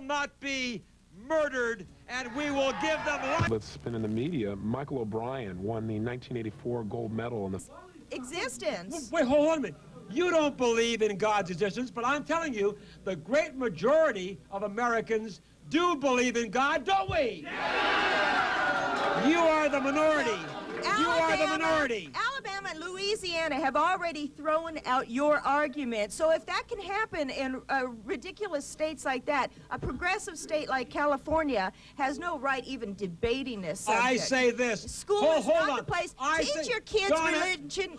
not be murdered, and we will give them life. That's been in the media. Michael O'Brien won the 1984 gold medal in the existence. Wait, hold on a minute. You don't believe in God's existence, but I'm telling you, the great majority of Americans do believe in God, don't we? Yeah. You are the minority. You are the minority. Alabama and Louisiana have already thrown out your argument. So if that can happen in ridiculous states like that, a progressive state like California has no right even debating this subject. I say this. School is not the place. Teach your kids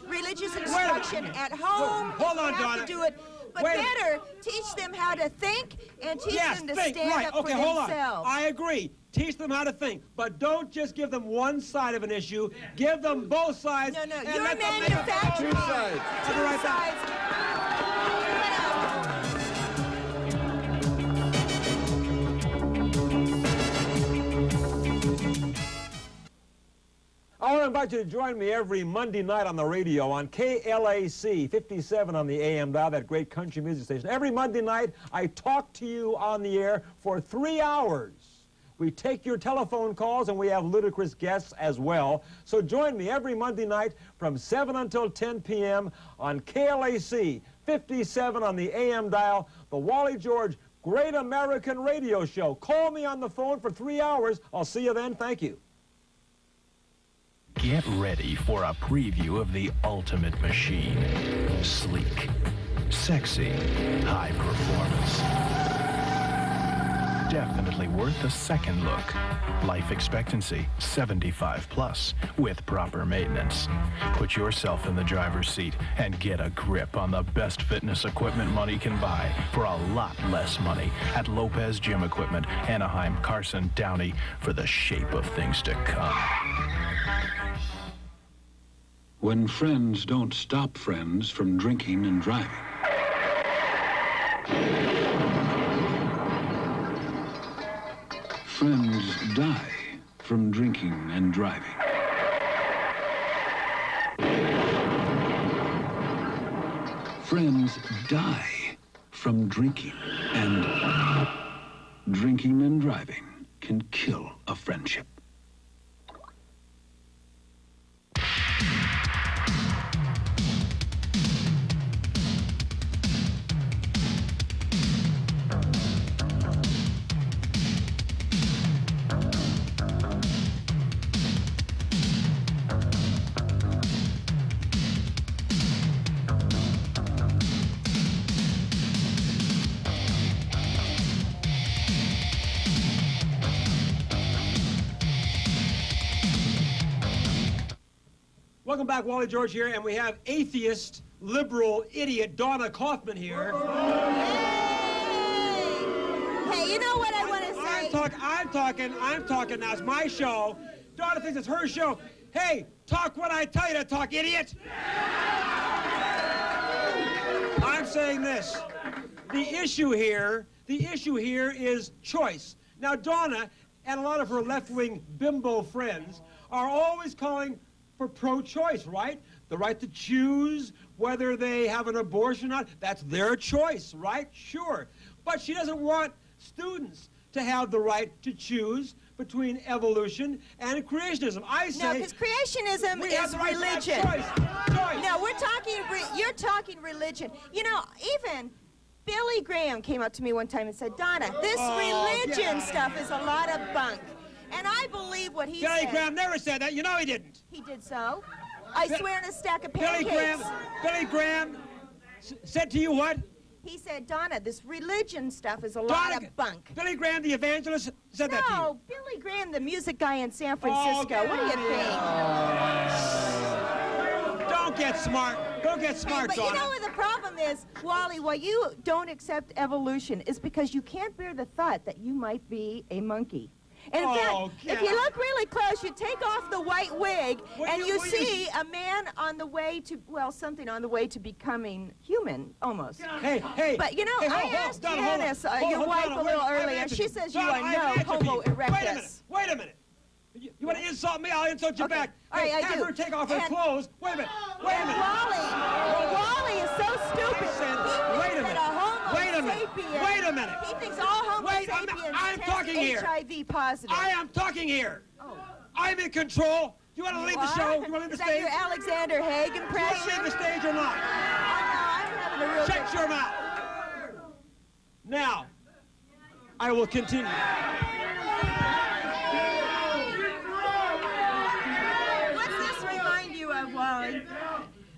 religious instruction at home. Hold on, you have Donna. to do it. But better, teach them how to think and teach them to stand up for hold themselves. On. I agree. Teach them how to think, but don't just give them one side of an issue. Give them both sides. No, and you're let manufacturing two sides. Two sides. I want to invite you to join me every Monday night on the radio on KLAC 57 on the AM dial, that great country music station. Every Monday night, I talk to you on the air for 3 hours. We take your telephone calls, and we have ludicrous guests as well. So join me every Monday night from 7 until 10 p.m. on KLAC 57 on the AM dial, the Wally George Great American Radio Show. Call me on the phone for 3 hours. I'll see you then. Thank you. Get ready for a preview of the ultimate machine. Sleek, sexy, high performance. Definitely worth a second look. Life expectancy, 75 plus, with proper maintenance. Put yourself in the driver's seat and get a grip on the best fitness equipment money can buy for a lot less money at Lopez Gym Equipment, Anaheim, Carson, Downey, for the shape of things to come. When friends don't stop friends from drinking and driving. Friends die from drinking and driving. Friends die from drinking and driving can kill a friendship. Welcome back, Wally George here, and we have atheist, liberal, idiot Donna Kaufman here. Hey, you know what I want to say? I'm talking now. It's my show. Donna thinks it's her show. Hey, talk when I tell you to talk, idiot. I'm saying this. The issue here is choice. Now, Donna and a lot of her left-wing bimbo friends are always calling for pro-choice, right? The right to choose whether they have an abortion or not. That's their choice, right? Sure. But she doesn't want students to have the right to choose between evolution and creationism. I say... No, because creationism is religion. Choice. No, you're talking religion. You know, even Billy Graham came up to me one time and said, Donna, this religion stuff is a lot of bunk. And I believe what he said. Billy Graham never said that. You know he didn't. He did so. I swear on a stack of pancakes. Billy Graham said to you what? He said, Donna, this religion stuff is a lot of bunk. Billy Graham, the evangelist, said that to you. No, Billy Graham, the music guy in San Francisco. What do you think? Don't get smart. Don't get smart, But Donna. you know what the problem is, Wally? Why you don't accept evolution is because you can't bear the thought that you might be a monkey. And in fact, if you look really close, you take off the white wig, and you see a man on the way to, well, something on the way to becoming human, almost. Hey. But, you know, I asked Janice, your wife, a little earlier, and she says you are no homo erectus. Wait a minute. You want to insult me? I'll insult you back. All right, I have do. her take off her clothes. Wait a minute. Wally is so stupid. Wait a minute. a minute. He thinks all Homo Wait, sapiens I'm talking here. HIV positive. I am talking here. Oh. I'm in control. You want to leave the show? You want to leave the Is that stage? your Alexander Haig You want impression? to leave the stage or not? Oh, no, I'm having a real Shut good your mouth. Now, I will continue. What's this remind you of, Wally?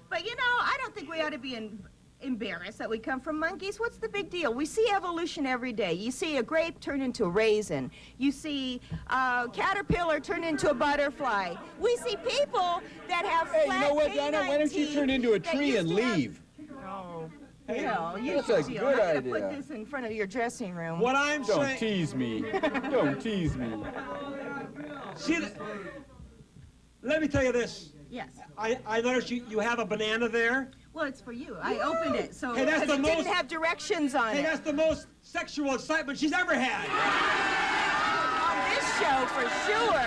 But you know, I don't think we ought to be embarrassed that we come from monkeys. What's the big deal? We see evolution every day. You see a grape turn into a raisin. You see a caterpillar turn into a butterfly. We see people that have Hey, flat you know what, Donna? canine Why don't you teeth turn into a that tree used and to have- leave? Well, you That's should a see. good I'm gonna idea. put this in front of your dressing room. What I'm Don't saying... tease me. Don't tease me. See, let me tell you this. Yes. I noticed you have a banana there. Well, it's for you. I opened it, so Hey, that's because the it didn't most- have directions on Hey, it. that's the most sexual excitement she's ever had. On this show, for sure.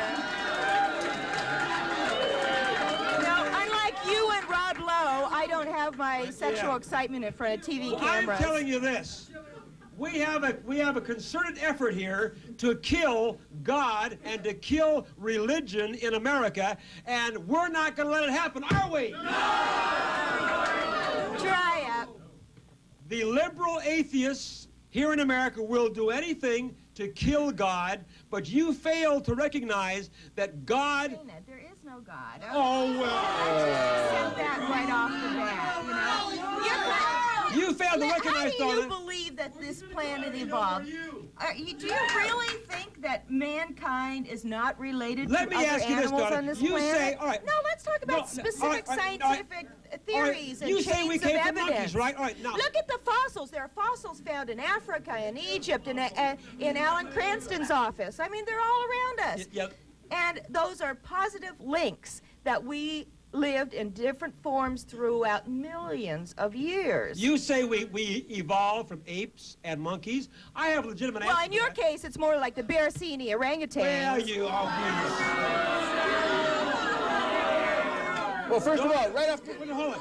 Now, unlike you and Rob Lowe, I don't have my sexual excitement in front of TV Well, cameras. I'm telling you this. We have a concerted effort here to kill God and to kill religion in America, and we're not going to let it happen, are we? Dry up. The liberal atheists here in America will do anything to kill God, but you fail to recognize that God... Dana, there is no God. Oh, well... Said that right off the bat, you know. You failed to recognize, How do you Donna. believe that this planet evolved? Do you really think that mankind is not related Let to me other ask you this, animals Donna. on this You planet? say, all right. No, let's talk about specific scientific theories and You chains say we of came from evidence. monkeys, right? All right, now. Look at the fossils. There are fossils found in Africa, in Egypt, in Alan Cranston's office. I mean, they're all around us. Yep. And those are positive links that we lived in different forms throughout millions of years. You say we evolved from apes and monkeys. I have a legitimate answer. Well, in your to that. case, it's more like the Bersini orangutans. Well, you are. Well, first of all, right after... Hold on.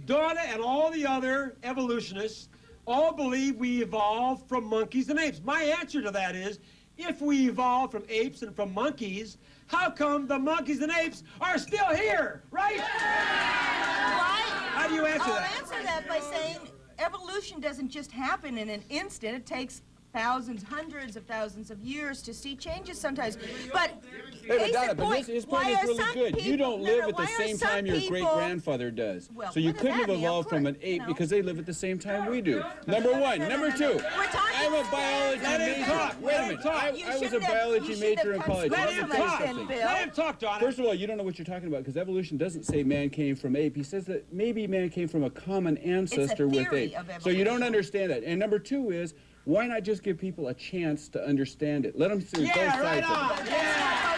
Donna and all the other evolutionists all believe we evolved from monkeys and apes. My answer to that is, if we evolved from apes and from monkeys, how come the monkeys and apes are still here, right? Right? How do you answer I'll that? answer that by saying evolution doesn't just happen in an instant. It takes thousands, hundreds of thousands of years to see changes sometimes. But Hey, but case Donna, in but point, his why point is are really some good. You people- don't no, live no, at the why are same some time your people- great-grandfather does. Well, So you what does couldn't that have mean? evolved Of from course, an ape you know. because they live at the same time we do. Number one. no, Number no, two, no. We're talking I'm a biology Let him major. talk. Wait a Let him minute. talk. I You was a shouldn't have- biology you shouldn't major in have college. come Let Let him me tell you talk. something. Bill. Let him talk, Donna. First of all, you don't know what you're talking about because evolution doesn't say man came from ape. He says that maybe man came from a common ancestor with theory ape. of So you don't evolution. understand that. And number two is, why not just give people a chance to understand it? Let them see both Yeah, sides right of it. on. Yeah.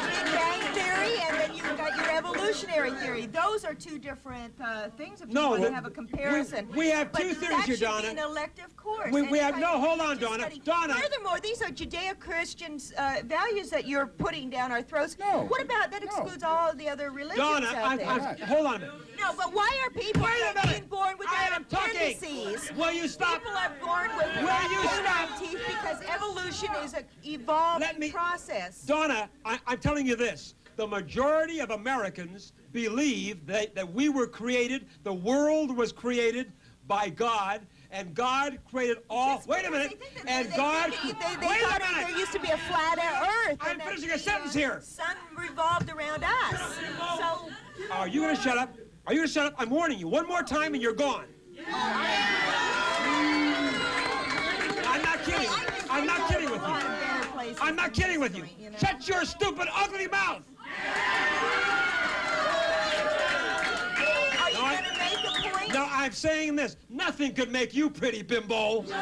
Big Bang Theory, and then you've got your evolutionary theory. Those are two different things if you No, want to the- have a comparison. we have But two theories that here, should Donna. be an elective course. We have- Any no, kind of hold on, religious Donna. study. Donna. Furthermore, these are Judeo-Christian values that you're putting down our throats. No. What about that excludes all the other religions Donna, out there? hold on a minute. No, but why are people Wait a being minute. born with I that am talking. appendices? Will you stop? People are born with Will you canine stop? teeth because evolution is an evolved Let me- process. Donna, I'm telling you this. The majority of Americans believe that we were created, the world was created by God, and God created all... Just Wait a because minute. they think that And they God... think they Wait thought a minute. there used to be a flat Earth. I'm and that finishing a the, sentence here. Sun revolved around us. So, Are you going to shut up? Are you going to shut up? I'm warning you. One more time and you're gone. I'm not kidding. I'm not kidding with you. I'm not kidding with you. Shut your stupid, ugly mouth. Are you going to make a point? No, I'm saying this. Nothing could make you pretty, bimbo. Where did you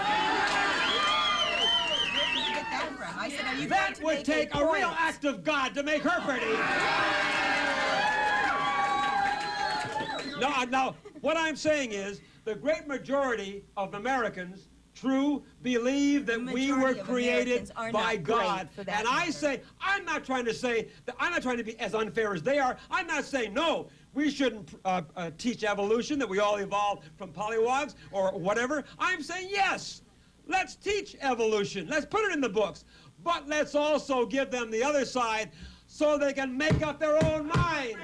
get that from? I said, are you going That to would make take a point? real act of God to make her pretty. No, what I'm saying is the great majority of Americans believe that we were majority of created Americans are by not God. great for that And I matter. say, I'm not trying to be as unfair as they are. I'm not saying, no, we shouldn't teach evolution, that we all evolved from pollywogs or whatever. I'm saying yes, let's teach evolution. Let's put it in the books. But let's also give them the other side so they can make up their own minds.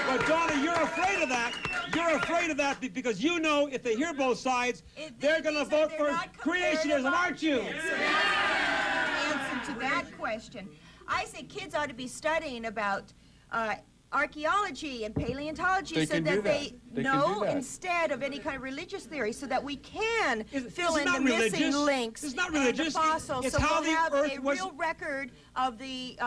But Donna, you're afraid of that. You're afraid of that because you know if they hear both sides, they're going to vote for creationism, aren't you? So that's the answer to that question. I say kids ought to be studying about archaeology and paleontology so that they know instead of any kind of religious theory, so that we can fill in the missing links It's not and the religious. fossils, It's so how we'll the have Earth a was... real record of the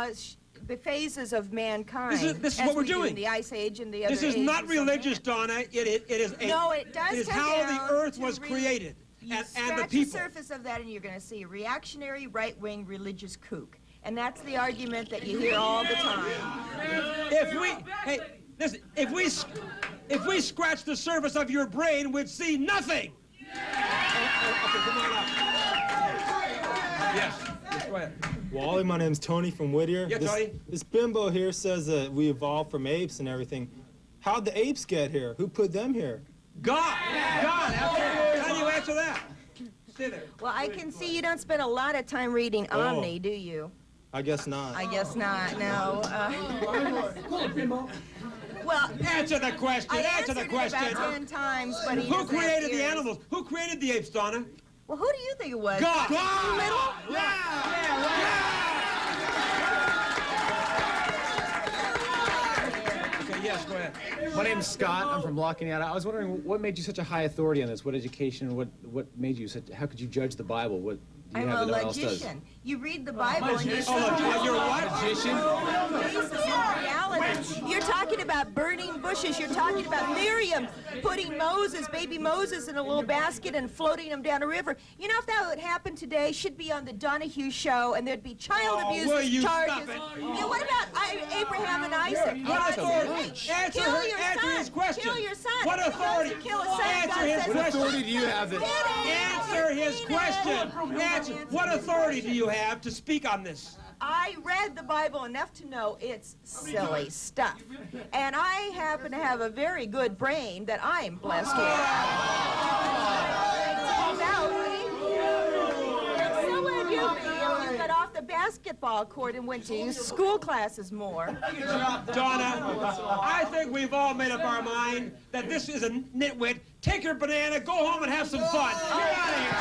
phases of mankind. This is what we're doing. The Ice Age and the other This is not religious, Donna. It is a... No, it does. It is how the Earth was created, and the Scratch people. the surface of that, and you're going to see a reactionary, right-wing religious kook. And that's the argument that you hear all the time. Hey, listen, if we scratch the surface of your brain, we'd see nothing. Okay, come on up. Yes, go ahead. Wally, my name's Tony from Whittier. Yeah, Tony. This bimbo here says that we evolved from apes and everything. How'd the apes get here? Who put them here? God. How do you answer that? Stay there. Well, I can see you don't spend a lot of time reading Omni, do you? I guess not. I guess not, no. Well, Answer the question. I Answer the answered it question. about 10 times, but he Who doesn't have created the ears. animals? Who created the apes, Donna? Well, who do you think it was? God. Little? Okay, yes, go ahead. My name's Scott. I'm from La Cañada. I was wondering what made you such a high authority on this? What education? What made you such? How could you judge the Bible? What do you I'm have a that no one else does? logician. You read the Bible and you see You're what? Magician? basis of reality. You're talking about burning bushes. You're talking about Miriam putting Moses, baby Moses, in a little basket and floating him down a river. You know, if that would happen today, should be on the Donahue show, and there'd be child abuse will you charges. stop it? Yeah, what about Abraham and Isaac? What God authority? said, hey, Answer his question. Kill your son. What authority? Kill his son. Answer God his said, question. What authority do you have that? Answer his question. What authority do you have to speak on this? I read the Bible enough to know it's silly stuff. And I happen to have a very good brain that I'm blessed with. So would you be if you got off the basketball court and went to school classes more. Donna, I think we've all made up our mind that this is a nitwit. Take your banana, go home and have some fun. Get out of here.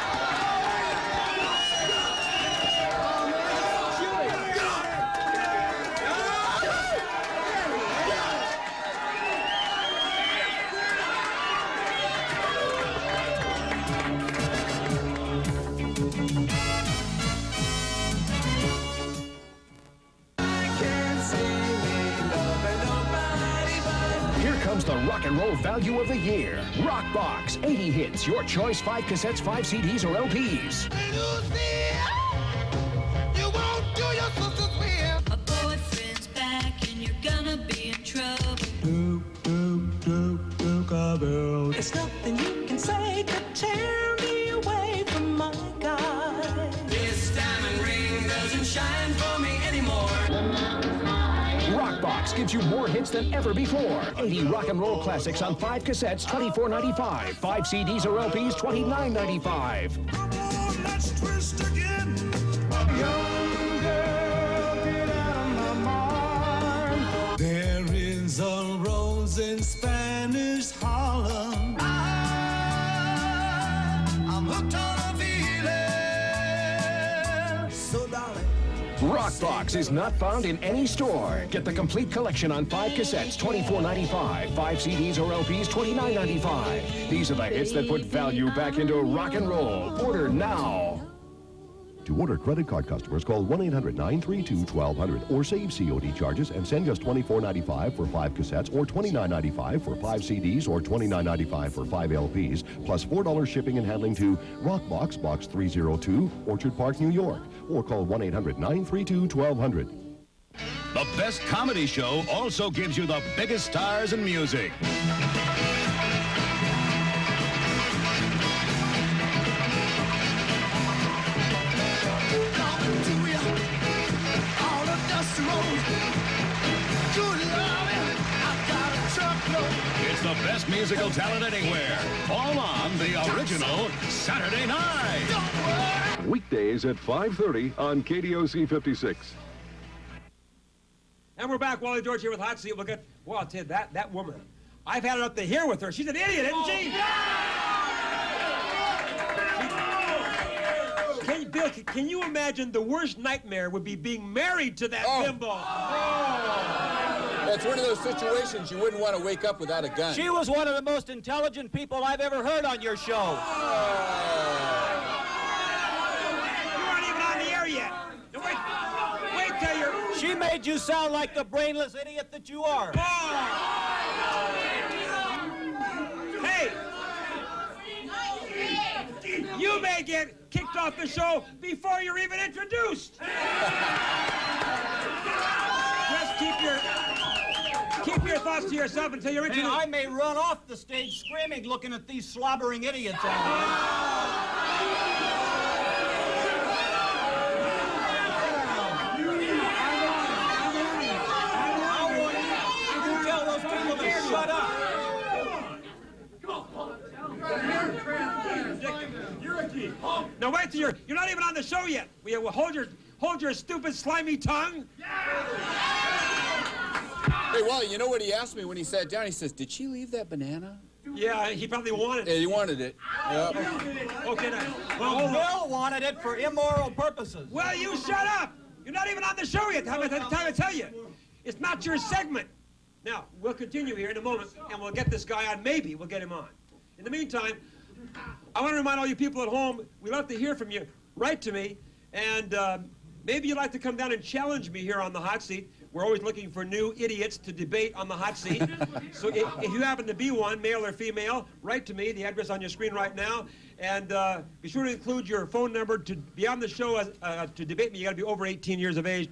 Here comes the rock and roll value of the year. Rock Box, 80 hits, your choice, 5 cassettes, 5 CDs, or LPs. A boyfriend's back and you're gonna be in trouble. There's nothing you can say could tear me away from my guy. This diamond ring doesn't shine for me anymore. Rock Box gives you more hits than ever before. 80 rock and roll classics on 5 cassettes, $24.95. 5 CDs or LPs, $29.95. Let's twist again. Young girl, get out of my mind. There is a rose in Spanish Harlem. I'm hooked on a feeling. So darling. Rock Box is not found in any store. Get the complete collection on 5 cassettes, $24.95. 5 CDs or LPs, $29.95. These are the hits that put value back into rock and roll. Order now. To order, credit card customers call 1-800-932-1200 or save COD charges and send just $24.95 for 5 cassettes or $29.95 for 5 CDs or $29.95 for 5 LPs, plus $4 shipping and handling to Rock Box, Box 302, Orchard Park, New York, or call 1-800-932-1200. The best comedy show also gives you the biggest stars in music. the best musical talent anywhere. All on the original Saturday night. Weekdays at 5:30 on KDOC 56. And we're back. Wally George here with Hot Seat. We'll get, well, I'll tell you, that woman, I've had it up to here with her. She's an idiot, isn't she? Bill, can you imagine the worst nightmare would be being married to that bimbo? It's one of those situations you wouldn't want to wake up without a gun. She was one of the most intelligent people I've ever heard on your show. You aren't even on the air yet. No, wait till you're... She made you sound like the brainless idiot that you are. Hey! You may get kicked off the show before you're even introduced. Just keep your thoughts to yourself until you're introduced. And I may run off the stage screaming, looking at these slobbering idiots out here. You tell those people to shut up. Now wait till you're not even on the show yet. Will hold your stupid slimy tongue. Hey, Wally, you know what he asked me when he sat down? He says, "Did she leave that banana?" Yeah, he probably wanted it. Yeah, he wanted it. Yep. Okay, now. Well, Bill wanted it for immoral purposes. Well, you shut up. You're not even on the show yet. Time to tell you. It's not your segment. Now, we'll continue here in a moment, and we'll get this guy on. Maybe we'll get him on. In the meantime, I want to remind all you people at home, we love to hear from you. Write to me, and maybe you'd like to come down and challenge me here on the hot seat. We're always looking for new idiots to debate on the hot seat. So if you happen to be one, male or female, write to me, the address on your screen right now, and be sure to include your phone number to be on the show to debate me. You got to be over 18 years of age.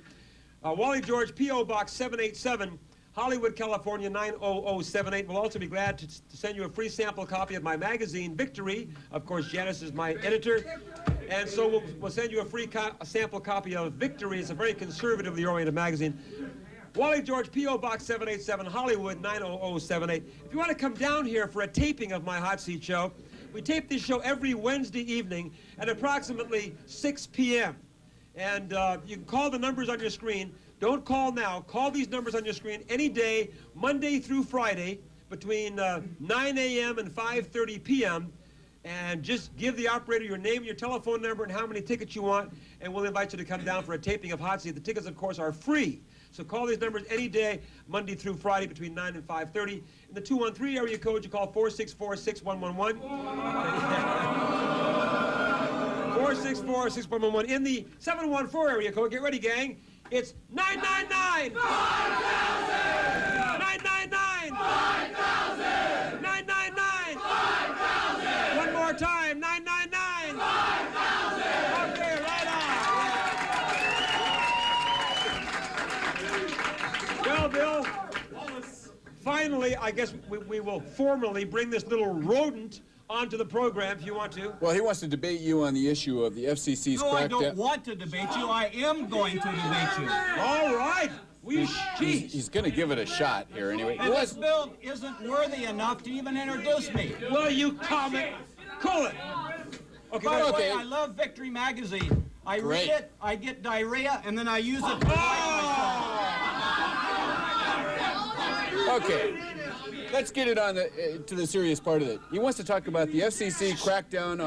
Wally George, P.O. Box 787, Hollywood, California, 90078. We'll also be glad to send you a free sample copy of my magazine, Victory. Of course, Janice is my editor. And so we'll send you a free sample copy of Victory. It's a very conservatively oriented magazine. Wally George, P.O. Box 787, Hollywood, 90078. If you want to come down here for a taping of my Hot Seat show, we tape this show every Wednesday evening at approximately 6 p.m. And you can call the numbers on your screen. Don't call now. Call these numbers on your screen any day, Monday through Friday, between 9 a.m. and 5:30 p.m., and just give the operator your name, your telephone number, and how many tickets you want, and we'll invite you to come down for a taping of Hot Seat. The tickets, of course, are free. So call these numbers any day, Monday through Friday, between 9 and 5:30. In the 213 area code, you call 464-6111. 464-6111. In the 714 area code, get ready, gang, it's 999! 999! 999! One more time, 999! Okay, right on. Well, Bill, finally, I guess we will formally bring this little rodent onto the program if you want to. Well, he wants to debate you on the issue of the FCC's No, I crackdown. don't want to debate you. I am going to debate you. All right. He's going to give it a shot here anyway. And this bill isn't worthy enough to even introduce me. Well, you comment. Cool it. Okay. By the way, I love Victory magazine. I read it, I get diarrhea, and then I use it to wipe myself. Okay. Let's get it on to the serious part of it. He wants to talk about the FCC crackdown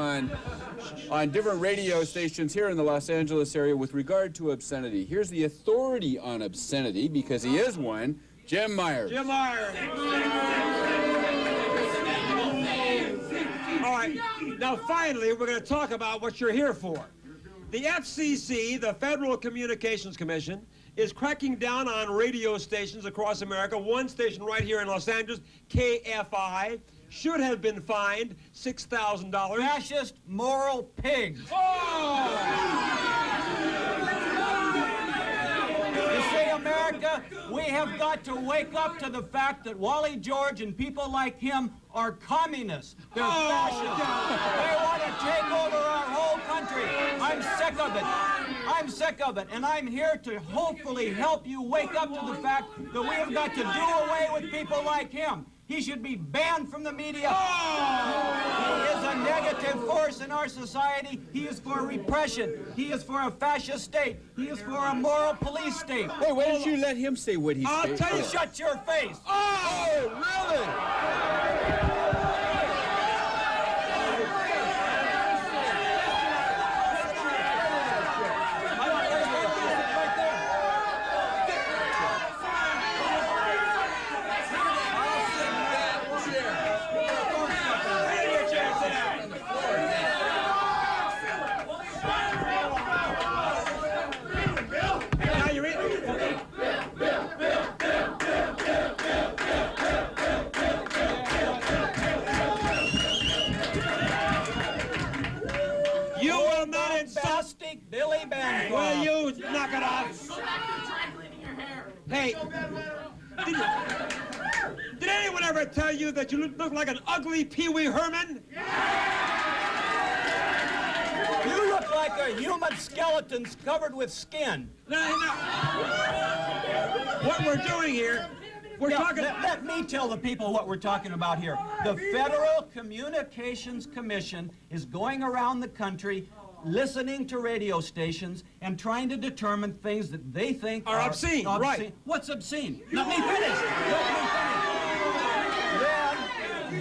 on different radio stations here in the Los Angeles area with regard to obscenity. Here's the authority on obscenity, because he is one, Jim Myers. Jim Myers. All right. Now, finally, we're going to talk about what you're here for. The FCC, the Federal Communications Commission, is cracking down on radio stations across America. One station right here in Los Angeles, KFI, should have been fined $6,000. Fascist moral pigs. You see, America, we have got to wake up to the fact that Wally George and people like him are communists. They're fascists. They want to take over our whole country. I'm sick of it. I'm sick of it, and I'm here to hopefully help you wake up to the fact that we have got to do away with people like him. He should be banned from the media. He is a negative force in our society. He is for repression. He is for a fascist state. He is for a moral police state. Hey, why don't you let him say what he's saying? I'll tell you, shut your face. Oh, really? Billy Bancroft. Will you knock it off? Hey, did anyone ever tell you that you look like an ugly Pee Wee Herman? You look like a human skeleton covered with skin. No. What we're doing here, we're talking... Let me tell the people what we're talking about here. The Federal Communications Commission is going around the country listening to radio stations and trying to determine things that they think are obscene. Right. What's obscene? Let me finish.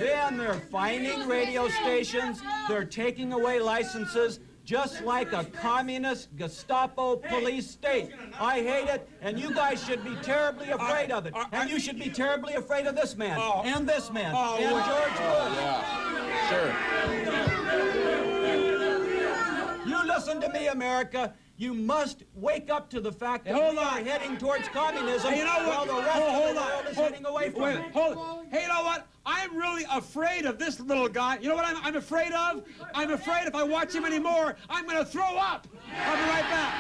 Then they're fining radio stations. They're taking away licenses, just like a communist Gestapo police state. I hate it, and you guys should be terribly afraid of it. And you should be terribly afraid of this man, and this man, and George Bush. Yeah, sure. You listen to me, America. You must wake up to the fact that we are heading towards communism while the rest of the world is heading away from it. Hey, you know what? I'm really afraid of this little guy. You know what I'm afraid of? I'm afraid if I watch him anymore, I'm going to throw up. I'll be right back.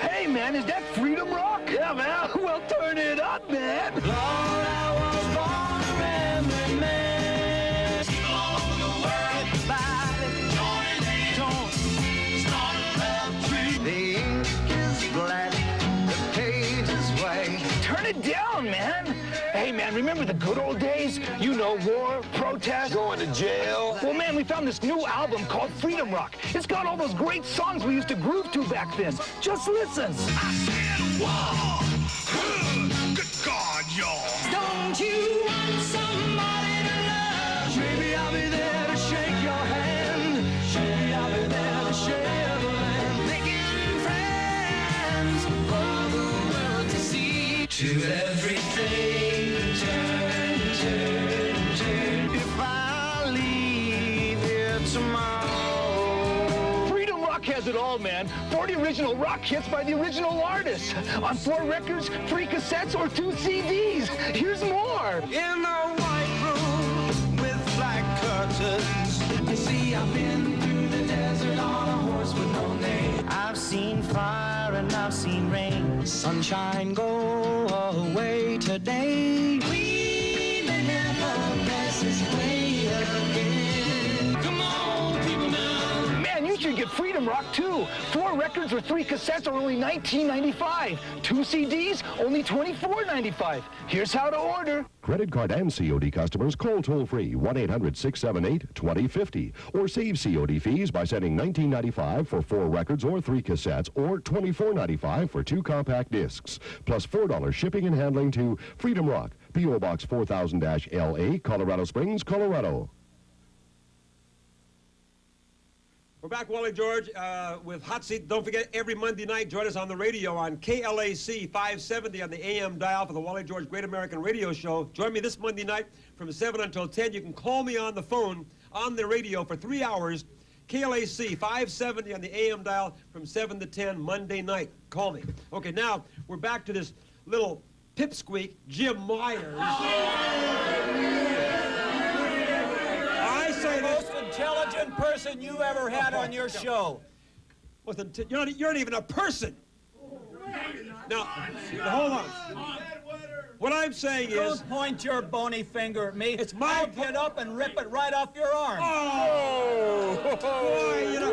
Hey, man, is that Freedom Rock? Yeah, man. Well, turn it up, man. Lord, I was born a rambling man. People all over the world, everybody, don't start a love tree. The ink is black, the page is white. Turn it down, man. Hey, man, remember the good old days? You know, war, protest. Going to jail. Well, man, we found this new album called Freedom Rock. It's got all those great songs we used to groove to back then. Just listen. I said war. Good God, y'all. Don't you want somebody to love? Maybe I'll be there to shake your hand. Maybe I'll be there to share the land. Making friends for the world to see. To everything, turn. If I leave here tomorrow. Freedom Rock has it all, man. 40 original rock hits by the original artists. On 4 records, 3 cassettes, or 2 CDs. Here's more. In a white room with black curtains. You see, I've been through the desert on a horse with no name. I've seen fire and I've seen rain. Sunshine go away today. We may never pass this way again. Come on, people now. Man, you should get Freedom Rock too. 4 records or 3 cassettes are only $19.95. 2 CDs, only $24.95. Here's how to order. Credit card and COD customers call toll-free 1-800-678-2050 or save COD fees by sending $19.95 for 4 records or 3 cassettes or $24.95 for 2 compact discs, plus $4 shipping and handling to Freedom Rock, P.O. Box 4000-LA, Colorado Springs, Colorado. We're back, Wally George, with Hot Seat. Don't forget, every Monday night, join us on the radio on KLAC 570 on the AM dial for the Wally George Great American Radio Show. Join me this Monday night from 7 until 10. You can call me on the phone on the radio for 3 hours. KLAC 570 on the AM dial from 7 to 10 Monday night. Call me. Okay, now we're back to this little pipsqueak, Jim Myers. I say this. Intelligent person you ever had on your show. You're not even a person. Now, hold on. What I'm saying is... Don't point your bony finger at me. It's my... I'll get up and rip it right off your arm. Oh! Boy, you know...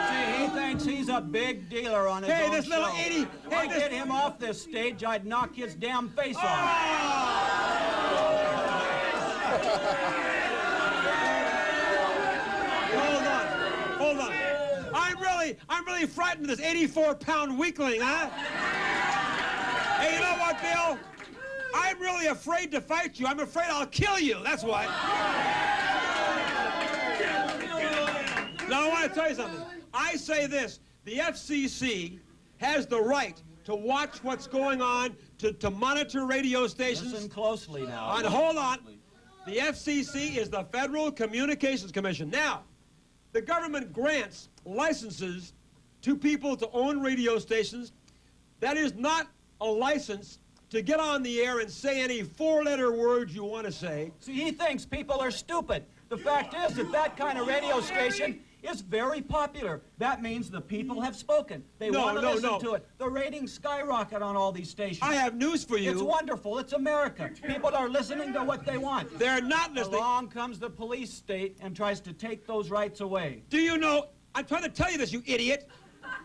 See, he thinks he's a big dealer on his own this little show. idiot... If I get him off this stage, I'd knock his damn face off. Hold on. I'm really frightened of this 84-pound weakling, huh? Hey, you know what, Bill? I'm really afraid to fight you. I'm afraid I'll kill you. That's what. Now, I want to tell you something. I say this. The FCC has the right to watch what's going on, to monitor radio stations. Listen closely now. And hold on. The FCC is the Federal Communications Commission. Now, the government grants licenses to people to own radio stations. That is not a license to get on the air and say any four-letter words you want to say. See, he thinks people are stupid. The fact is that that kind of radio station is very popular. That means the people have spoken. They want to listen to it. The ratings skyrocket on all these stations. I have news for you. It's wonderful. It's America. People are listening to what they want. They're not listening. Along comes the police state and tries to take those rights away. Do you know? I'm trying to tell you this, you idiot.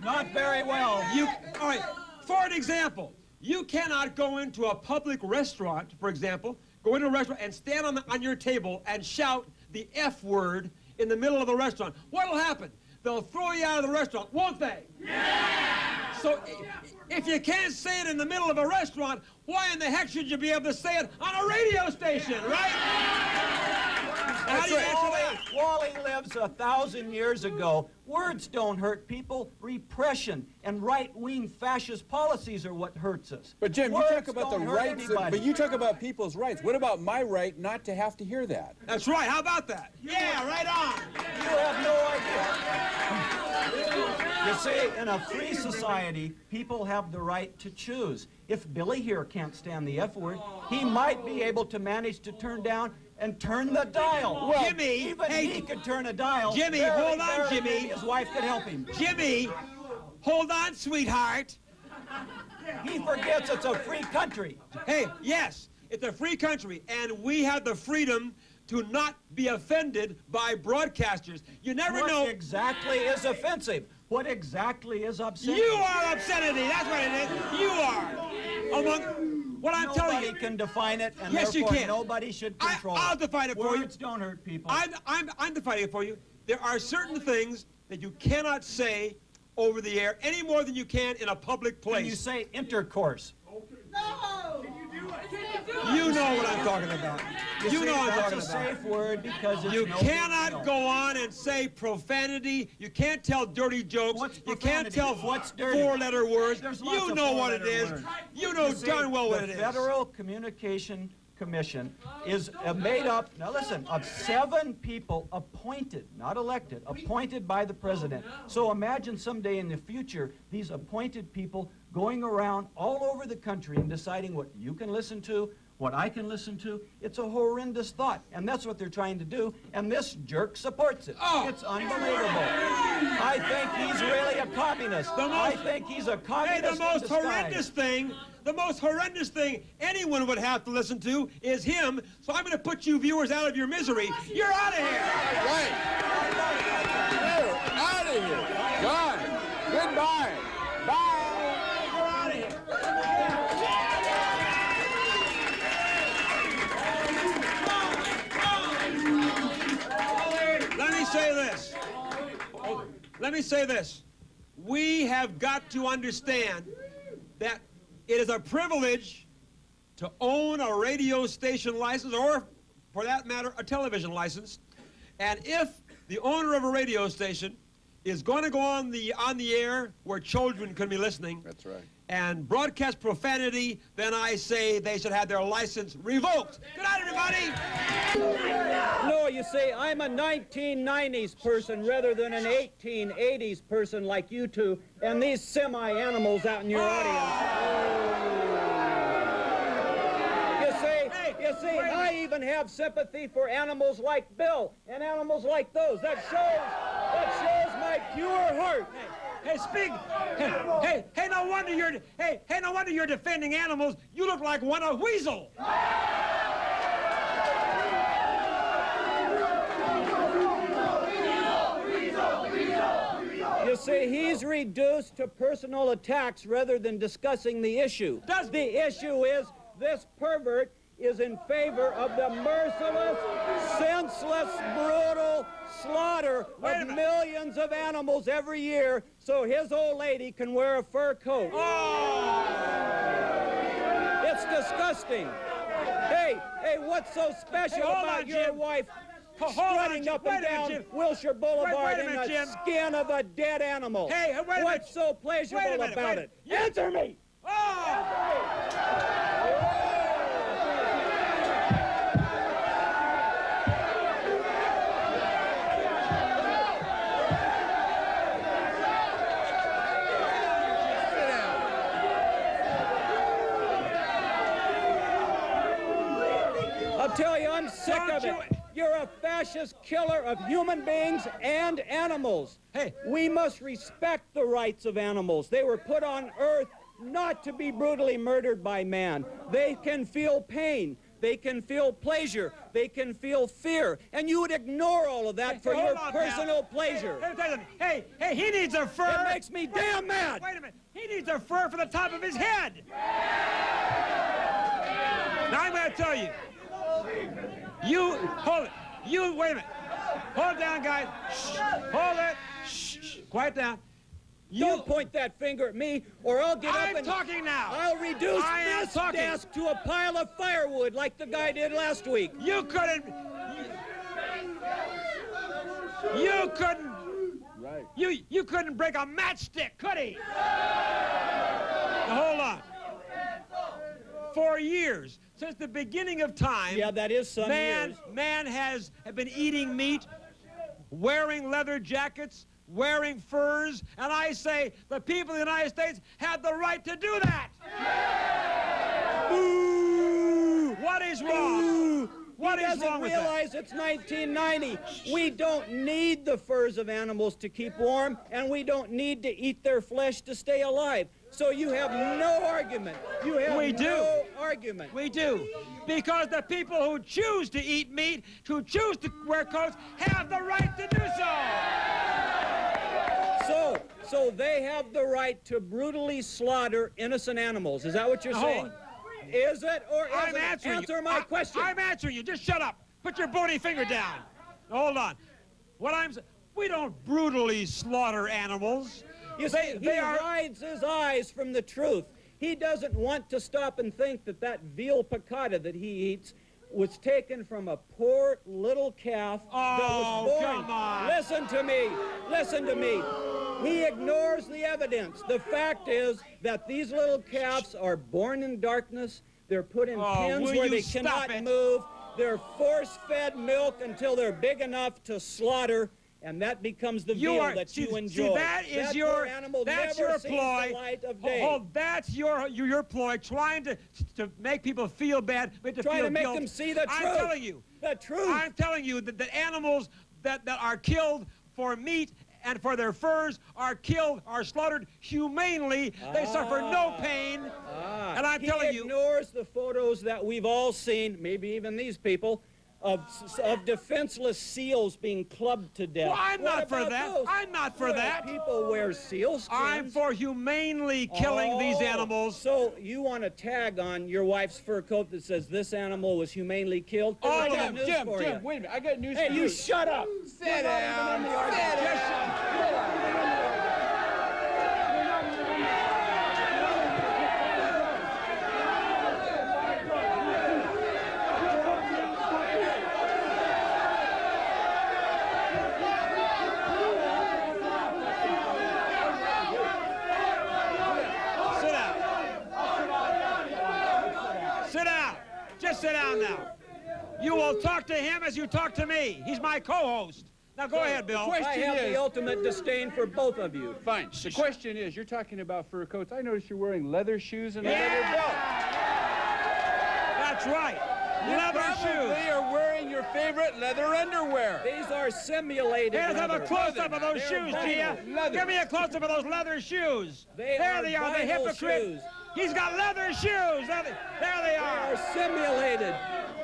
Not very well. All right, for an example, you cannot go into a public restaurant, for example, go into a restaurant and stand on your table and shout the F word in the middle of the restaurant. What'll happen? They'll throw you out of the restaurant, won't they? Yeah! So if you can't say it in the middle of a restaurant, why in the heck should you be able to say it on a radio station, right? How do you answer that? Wally lives 1,000 years ago. Words don't hurt people. Repression and right-wing fascist policies are what hurts us. But Jim, Words you talk about the don't hurt rights, anybody. but you talk about people's rights. What about my right not to have to hear that? That's right. How about that? Yeah, right on. You have no idea. You see, in a free society, people have the right to choose. If Billy here can't stand the F word, he might be able to manage to turn down and turn the dial. Well, Jimmy, even he could turn a dial. Jimmy, hold on, Jimmy. His wife could help him. Jimmy, hold on, sweetheart. He forgets it's a free country. Hey, yes, it's a free country, and we have the freedom to not be offended by broadcasters. You never know. What exactly is offensive? What exactly is obscenity? You are obscenity. That's what it is. You are. Among what I'm telling you. Nobody can define it, and yes, therefore you can. Nobody should control I'll define it for you. Words don't hurt people. I'm defining it for you. There are certain things that you cannot say over the air any more than you can in a public place. Can you say intercourse? No! You know what I'm talking about. You know what I'm talking That's a about. safe word because it's You no cannot big deal. go on and say profanity. You can't tell dirty jokes. What's You can't profanity? tell What's dirty? four-letter words. There's lots You of know what it four-letter is. words. You know You see, darn well what it is. The Federal Communication Commission is made up, now listen, of 7 people appointed, not elected, appointed by the president. So imagine someday in the future, these appointed people going around all over the country and deciding what you can listen to, what I can listen to. It's a horrendous thought, and that's what they're trying to do, and this jerk supports it. Oh. It's unbelievable. I think he's really a communist. I think he's a communist. Hey, the most in disguise. horrendous thing anyone would have to listen to is him. So I'm going to put you viewers out of your misery. You're out of here. Right. You're out of here. Gone. Goodbye. Bye. You're out of here. Let me say this. We have got to understand that it is a privilege to own a radio station license, or, for that matter, a television license. And if the owner of a radio station is going to go on the air where children can be listening, that's right, and broadcast profanity, then I say they should have their license revoked. Good night, everybody. No, you see, I'm a 1990s person rather than an 1880s person like you two and these semi-animals out in your audience. You see, I even have sympathy for animals like Bill and animals like those. That shows my pure heart. Hey, speak. Hey, no wonder you're defending animals. You look like one a weasel. You see, he's reduced to personal attacks rather than discussing the issue. The issue is this pervert is in favor of the merciless, senseless, brutal slaughter of millions of animals every year so his old lady can wear a fur coat. Oh! It's disgusting. Hey, what's so special about your wife strutting up and down Wilshire Boulevard in the skin of a dead animal? Hey, wait a minute. What's so pleasurable about it? Answer me! I'll tell you, I'm sick of it. You're a fascist killer of human beings and animals. Hey. We must respect the rights of animals. They were put on earth not to be brutally murdered by man. They can feel pain. They can feel pleasure. They can feel fear. And you would ignore all of that for your personal pleasure. Hey, he needs a fur. It makes me damn mad. Wait a minute. He needs a fur for the top of his head. Now, I'm going to tell you. You, hold it. You, wait a minute. Hold it down, guys. Shh. Hold it. Shh. Quiet down. Don't point that finger at me, or I'll get up and... I'm talking now. I'll reduce this desk to a pile of firewood like the guy did last week. You couldn't... You couldn't... Right. You couldn't break a matchstick, could he? Now, hold on. For years, since the beginning of time... Yeah, that is some years. Man has been eating meat, wearing leather jackets, wearing furs, and I say the people of the United States have the right to do that. Boo! What is wrong? What is wrong with that? He doesn't realize it's 1990. We don't need the furs of animals to keep warm, and we don't need to eat their flesh to stay alive. So you have no argument. You have no argument. We do. Because the people who choose to eat meat, who choose to wear coats, have the right to do so. So they have the right to brutally slaughter innocent animals. Is that what you're saying? Is it or isn't it? Answer my question. I'm answering you. Just shut up. Put your bony finger down. Hold on. We don't brutally slaughter animals. You see, he hides his eyes from the truth. He doesn't want to stop and think that veal piccata that he eats was taken from a poor little calf that was born. Come on. Listen to me. Listen to me. He ignores the evidence. The fact is that these little calves are born in darkness. They're put in pens where they cannot move. They're force-fed milk until they're big enough to slaughter. And that becomes the veal that you enjoy. See, that's your ploy. That's your ploy, trying to make people feel bad, trying to make them see the truth. I'm telling you. The truth. I'm telling you that the animals that are killed for meat and for their furs are slaughtered humanely. They suffer no pain. And I'm telling you. He ignores the photos that we've all seen, maybe even these people, of defenseless seals being clubbed to death. Well, I'm not for that. I'm not for that. People wear seal skins. I'm for humanely killing these animals. So you want a tag on your wife's fur coat that says this animal was humanely killed? Jim, wait a minute. I got news for you. Hey, you shut up. Sit down. Sit down. Just sit down now. You will talk to him as you talk to me. He's my co-host. Now go ahead, Bill. I have the ultimate disdain for both of you. Fine. The question is, you're talking about fur coats. I noticed you're wearing leather shoes and a leather belt. That's right. Leather shoes. They are wearing your favorite leather underwear. These are simulated Here's have a leather. close-up of those They're shoes, vinyl. Gia. Leather. Give me a close-up of those leather shoes. They there are they are, the vinyl hypocrite. shoes. He's got leather shoes. There they They are. are simulated.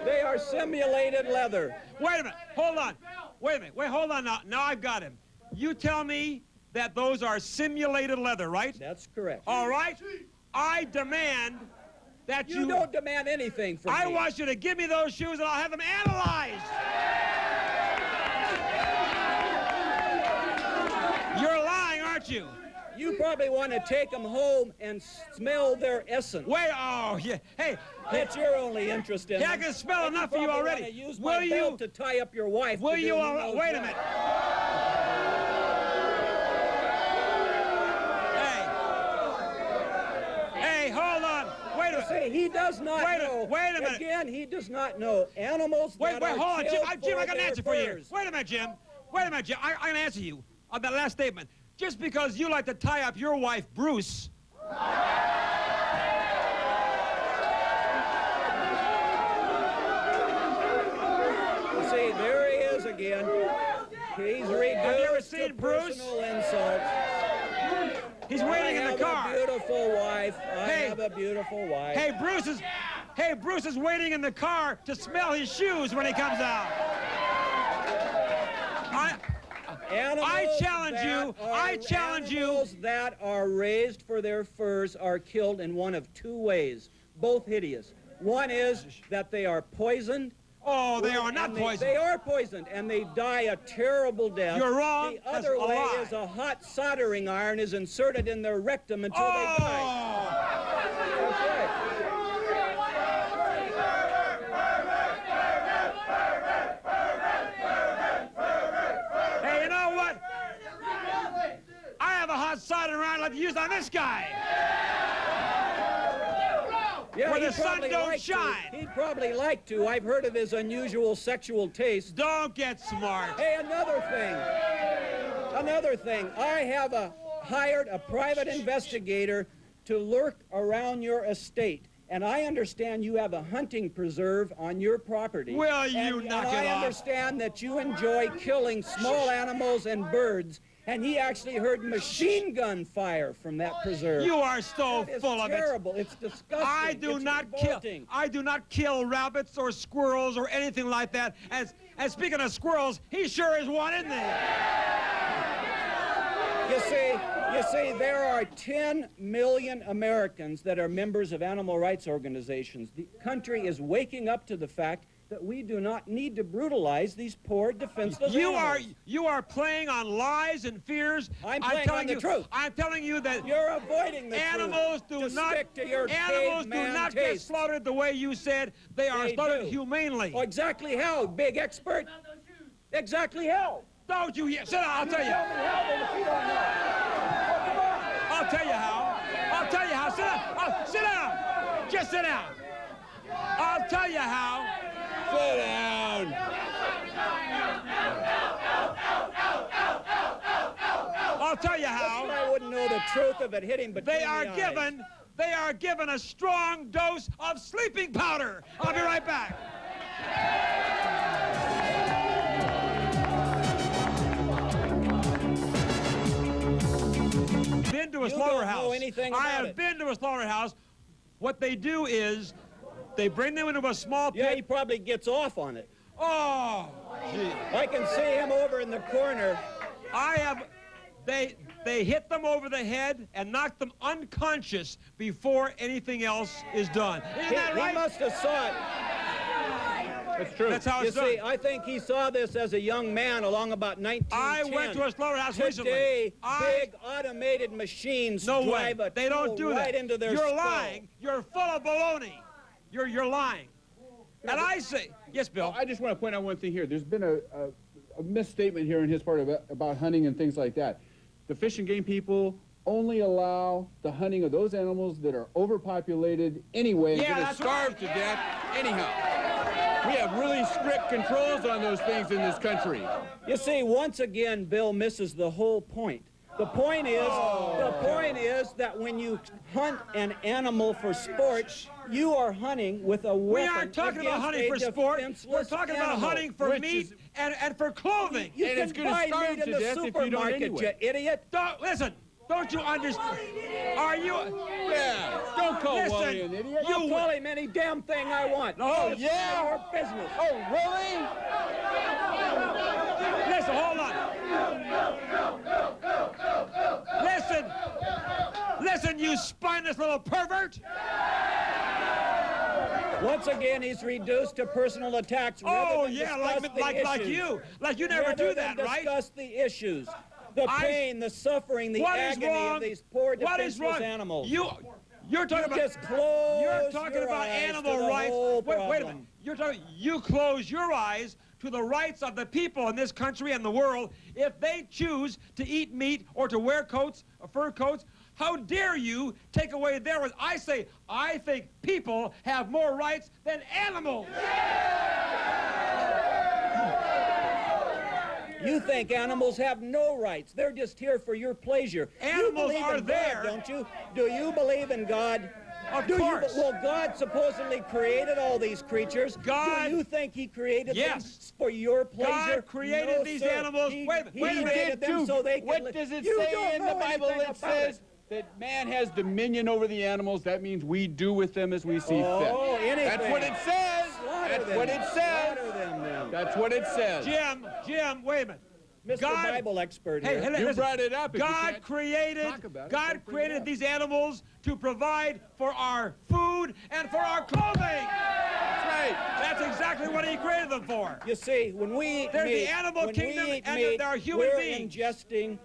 They are simulated leather. Wait a minute. Hold on. Wait a minute. Wait, hold on now. Now I've got him. You tell me that those are simulated leather, right? That's correct. All right. I demand that You don't demand anything from I me. want you to give me those shoes and I'll have them analyzed. You're lying, aren't you? You probably want to take them home and smell their essence. Wait, oh, yeah. Hey, That's your only interest in yeah, I them. can smell And enough for you probably already. wanna use Will my you? belt to tie up your wife. Will to do you? who knows Wait a what. minute. Hey, hold on. Wait a minute. See, he does not know. Wait a minute. Again, he does not know. Animals Wait, that hold are on, Jim. killed Jim, I for got an their answer for you. furs. Wait a minute, Jim. Wait a minute, Jim. I'm going to answer you on that last statement. Just because you like to tie up your wife, Bruce. See, there he is again. He's reduced Have you ever to seen Bruce? personal insults. He's waiting in the car. I have a beautiful wife. I Hey. have a beautiful wife. Hey, Bruce is waiting in the car to smell his shoes when he comes out. I challenge you. Animals that are raised for their furs are killed in one of two ways, both hideous. One is that they are poisoned. Oh, they are not and poisoned. They are poisoned, and they die a terrible death. You're wrong. The other That's a way lie. is a hot soldering iron is inserted in their rectum until they die. That's right. Hey, you know what? I have a hot soldering iron like to use on this guy. Yeah, Where he'd the sun probably don't like to. shine. He'd probably like to. I've heard of his unusual sexual taste. Don't get smart. Hey, another thing. I have hired a private investigator to lurk around your estate. And I understand you have a hunting preserve on your property. Will you and knock I it off? understand that you enjoy killing small animals and birds. And he actually heard machine gun fire from that preserve. You are so That is full of it. terrible. It's disgusting. I do It's not revolting. kill rabbits or squirrels or anything like that. And speaking of squirrels, he sure is one, isn't he? You see, there are 10 million Americans that are members of animal rights organizations. The country is waking up to the fact that we do not need to brutalize these poor, defenseless animals. You are playing on lies and fears. I'm playing on the truth. I'm telling you that You're avoiding the animals truth. do to not stick to your animals do caveman not get taste. slaughtered the way you said. They are They slaughtered do. humanely. Oh, exactly how, big expert? Exactly how? Don't you hear? Sit down. I'll tell you. I'll tell you how. I'll tell you how. Sit down. Sit down. Just sit down. I'll tell you how. Sit down. I'll tell you how. I wouldn't know the truth of it hitting between They are the eyes. given a strong dose of sleeping powder. I'll be right back. Been to a slaughterhouse. Don't know anything I about have it. been to a slaughterhouse. What they do is they bring them into a small pit. Yeah, he probably gets off on it. Oh, gee. I can see him over in the corner. They hit them over the head and knock them unconscious before anything else is done. Isn't that right? He must have saw it. That's true. That's how it's You see, done. I think he saw this as a young man along about 1910. I went to a slaughterhouse Today, recently. big automated machines No drive way. a They don't tool do right that. into their You're skull. lying. You're full of baloney. You're lying. And I say, yes, Bill. I just want to point out one thing here. There's been a misstatement here on his part about hunting and things like that. The Fish and Game people only allow the hunting of those animals that are overpopulated anyway. Yeah, that's starved to death anyhow. We have really strict controls on those things in this country. You see, once again, Bill misses the whole point. The point is that when you hunt an animal for sport, you are hunting with a weapon. We aren't talking about hunting for sport. We're talking about hunting for meat and for clothing. You can buy meat in the supermarket, you idiot. Listen. Don't you understand? Are you? Yeah. Don't call Wally an idiot. I'll call him any damn thing I want. Oh, yeah? Our business. Oh, really? Listen, hold on. Listen, you spineless little pervert. Once again, he's reduced to personal attacks. Oh, yeah, like you. Like you never do that, right? Discuss the issues. The pain, the suffering, the agony of these poor defenseless animals. You're talking about just close. You're talking about animal rights. Wait a minute. You close your eyes to the rights of the people in this country and the world. If they choose to eat meat or to wear coats, fur coats, how dare you take away their rights? I think people have more rights than animals. You think animals have no rights. They're just here for your pleasure. Animals are there. God, don't you? Do you believe in God? Of course. Well, God supposedly created all these creatures. God. Do you think he created them for your pleasure? God created these animals. Wait a minute. He created them so they could What does it say in the Bible that says that man has dominion over the animals? That means we do with them as we see fit. Anything. That's what it says. That's what it says. That's what it says. Jim, wait a minute. Mr. Bible expert here. Hey, you brought it up. God created these animals to provide for our food and for our clothing. That's right. That's exactly what he created them for. You see, when we eat There's meat, the animal kingdom and there are human we're beings. Ingesting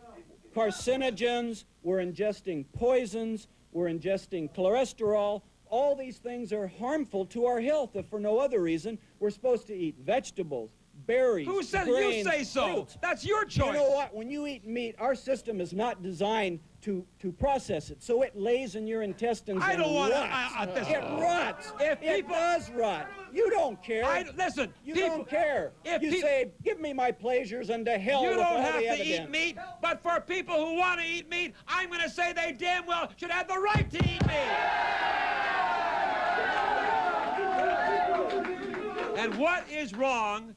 carcinogens, we're ingesting poisons, we're ingesting cholesterol. All these things are harmful to our health if for no other reason. We're supposed to eat vegetables, berries, Who says grains, you say so? fruits. That's your choice. You know what? When you eat meat, our system is not designed to process it, so it lays in your intestines I don't want to. It rots. It does rot. You don't care. Listen, you don't care. You say, give me my pleasures and to hell you with don't all have the to evidence. eat meat, but for people who want to eat meat, I'm going to say they damn well should have the right to eat meat. And what is wrong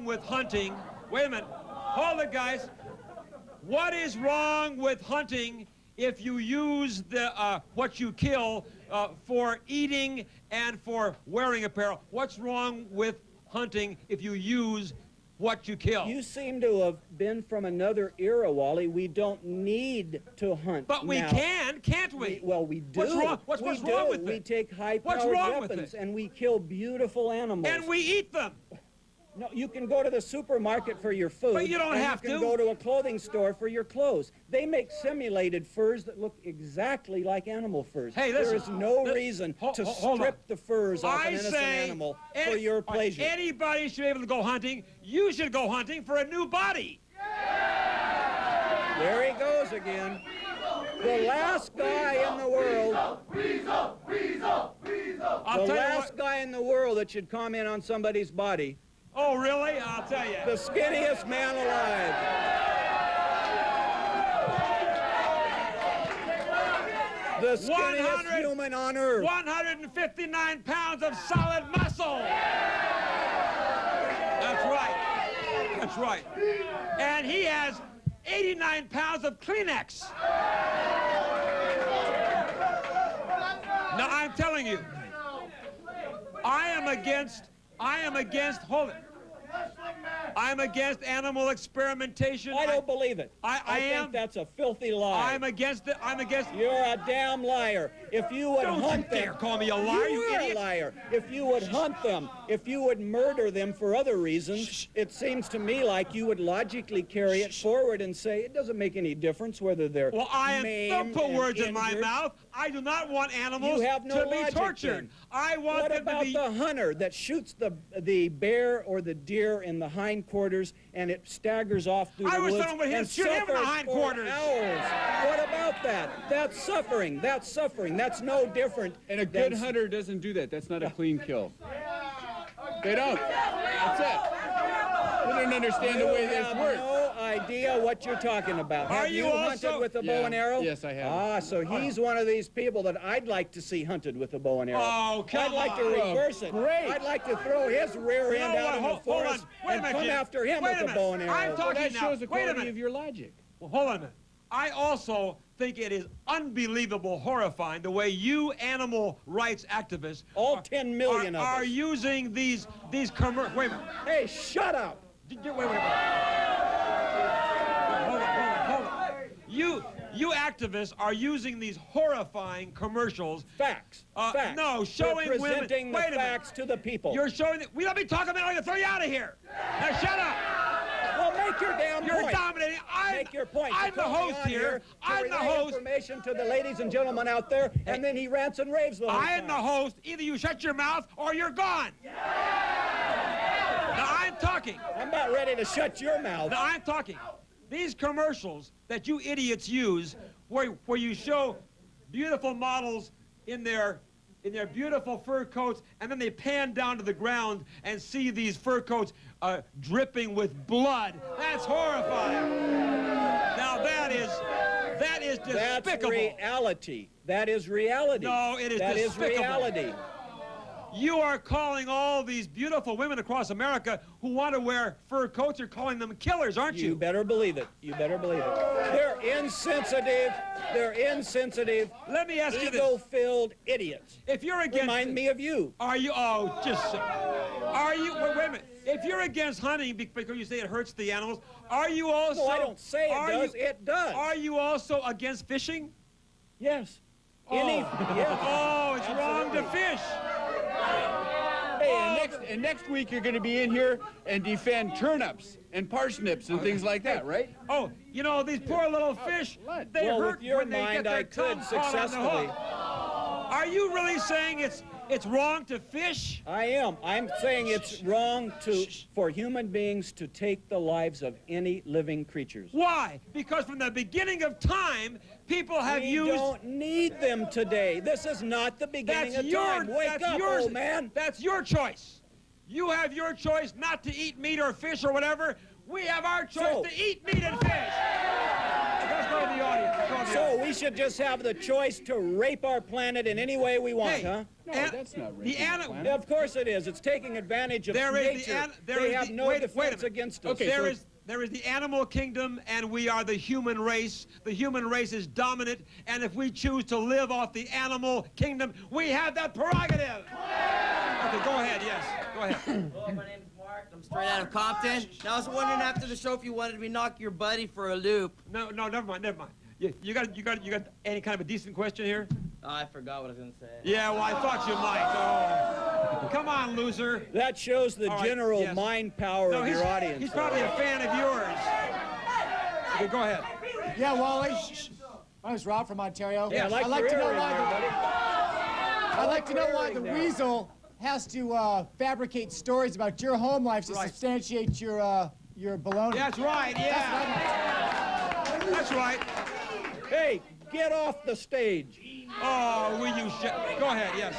with hunting? Wait a minute. Hold it, guys. What is wrong with hunting if you use the what you kill for eating and for wearing apparel? What's wrong with hunting if you use what you kill? You seem to have been from another era, Wally. We don't need to hunt. But we can, can't we? We do. What's wrong? What's wrong with it? We take high-powered weapons and we kill beautiful animals. And we eat them. No, you can go to the supermarket for your food. But you don't have to. You can go to a clothing store for your clothes. They make simulated furs that look exactly like animal furs. Hey, listen. There is no reason to strip the furs off an innocent animal for your pleasure. Anybody should be able to go hunting. You should go hunting for a new body. There he goes again. The last guy in the world. The last guy in the world that should comment on somebody's body. Oh, really? I'll tell you. The skinniest man alive. The skinniest human on earth. 159 pounds of solid muscle. That's right. That's right. And he has 89 pounds of Kleenex. Now, I'm telling you, I am against, hold it. I'm against animal experimentation. I don't believe it. I think that's a filthy lie. I'm against it. You're a damn liar. If you would hunt them, dare call me a liar, you are idiot. a liar. If you would hunt them, if you would murder them for other reasons, it seems to me like you would logically carry it forward and say it doesn't make any difference whether they're don't put words in my mouth. I do not want animals to be tortured. I want them to be. What about the hunter that shoots the bear or the deer in the hindquarters and it staggers off through the woods and shoot him in the suffers hindquarters. for hours? What about that? That's suffering. That's suffering. That's no different. And a good hunter doesn't do that. That's not a clean kill. They don't. That's it. They don't understand the way this works. No idea what you're talking about. Are Have you you also- hunted with a bow and arrow? Yes, I have. Ah, so he's one of these people that I'd like to see hunted with a bow and arrow. Oh, come I'd like to on. reverse it. Great. I'd like to throw his rear You know end out what? in the Hold on. forest Wait a and minute, come Jim. after him Wait with a a bow and minute. arrow. I'm Well, talking that now. shows the Wait a quality minute. of your logic. Well, hold on a minute. I also think it is unbelievable, horrifying, the way you animal rights activists All 10 million of are us. using these commercials. Wait a minute. Hey, shut up! Wait a minute. Hold on. You activists are using these horrifying commercials. Facts. Facts. No, showing We're women. presenting Wait a the minute. facts to the people. You're showing. We let me talk a minute. I'm going to throw you out of here. Now shut up. Well, make your damn You're point. dominating. Make your point. I'm You the call me host on here. to I'm the relay host. information to the ladies and gentlemen out there, and then he rants and raves the whole I am time. the host. Either you shut your mouth or you're gone. Now I'm talking. I'm about ready to shut your mouth. Now I'm talking. These commercials that you idiots use, where you show beautiful models in their beautiful fur coats, and then they pan down to the ground and see these fur coats dripping with blood. That's horrifying. Now that is despicable. That's reality. That is reality. No, it is That is despicable. reality. You are calling all these beautiful women across America who want to wear fur coats, you're calling them killers, aren't you? You better believe it. You better believe it. They're insensitive. They're insensitive. Let me ask you this. Ego-filled idiots. If you're against... Remind me of you. Are you... Oh, just... Are you... Wait a minute. If you're against hunting because you say it hurts the animals, are you also... No, I don't say it does. It does. Are you also against fishing? Yes. Yes. Oh, it's wrong to fish. Hey, and next week you're going to be in here and defend turnips and parsnips and things like that, right? Oh, you know, these poor little fish, they Well, hurt with your when they get mind, their I could tongue caught on the successfully. hook. Are you really saying it's wrong to fish? I am. I'm saying it's wrong for human beings to take the lives of any living creatures. Why? Because from the beginning of time, people have We used... don't need them today. This is not the beginning of time. Wake up, old man. That's your choice. You have your choice not to eat meat or fish or whatever. We have our choice to eat meat and fish. Let's go to the audience. So we should just have the choice to rape our planet in any way we want, Hey, huh? No, that's not right. Yeah, of course it is. It's taking advantage of There is nature. there They is have the- no wait a defense minute. against us. Okay, there is the animal kingdom, and we are the human race. The human race is dominant, and if we choose to live off the animal kingdom, we have that prerogative. Okay, go ahead, yes. Go ahead. Hello, my name's Mark. I'm straight out of Compton. Now, I was wondering after the show if you wanted me to knock your buddy for a loop. No, never mind. You got any kind of a decent question here? Oh, I forgot what I was going to say. Yeah, well, I thought you might. Oh. Come on, loser. That shows the All right, general yes. mind power No, of your audience. He's probably a fan of yours. Okay, go ahead. Yeah, Wally. My name's Rob from Ontario. Yeah, I'd like to know career why in there, buddy. I'd like to know why the Career in there. weasel has to fabricate stories about your home life to substantiate your baloney. That's right, yeah. That's right. Hey, get off the stage. Oh, will you go ahead, yes.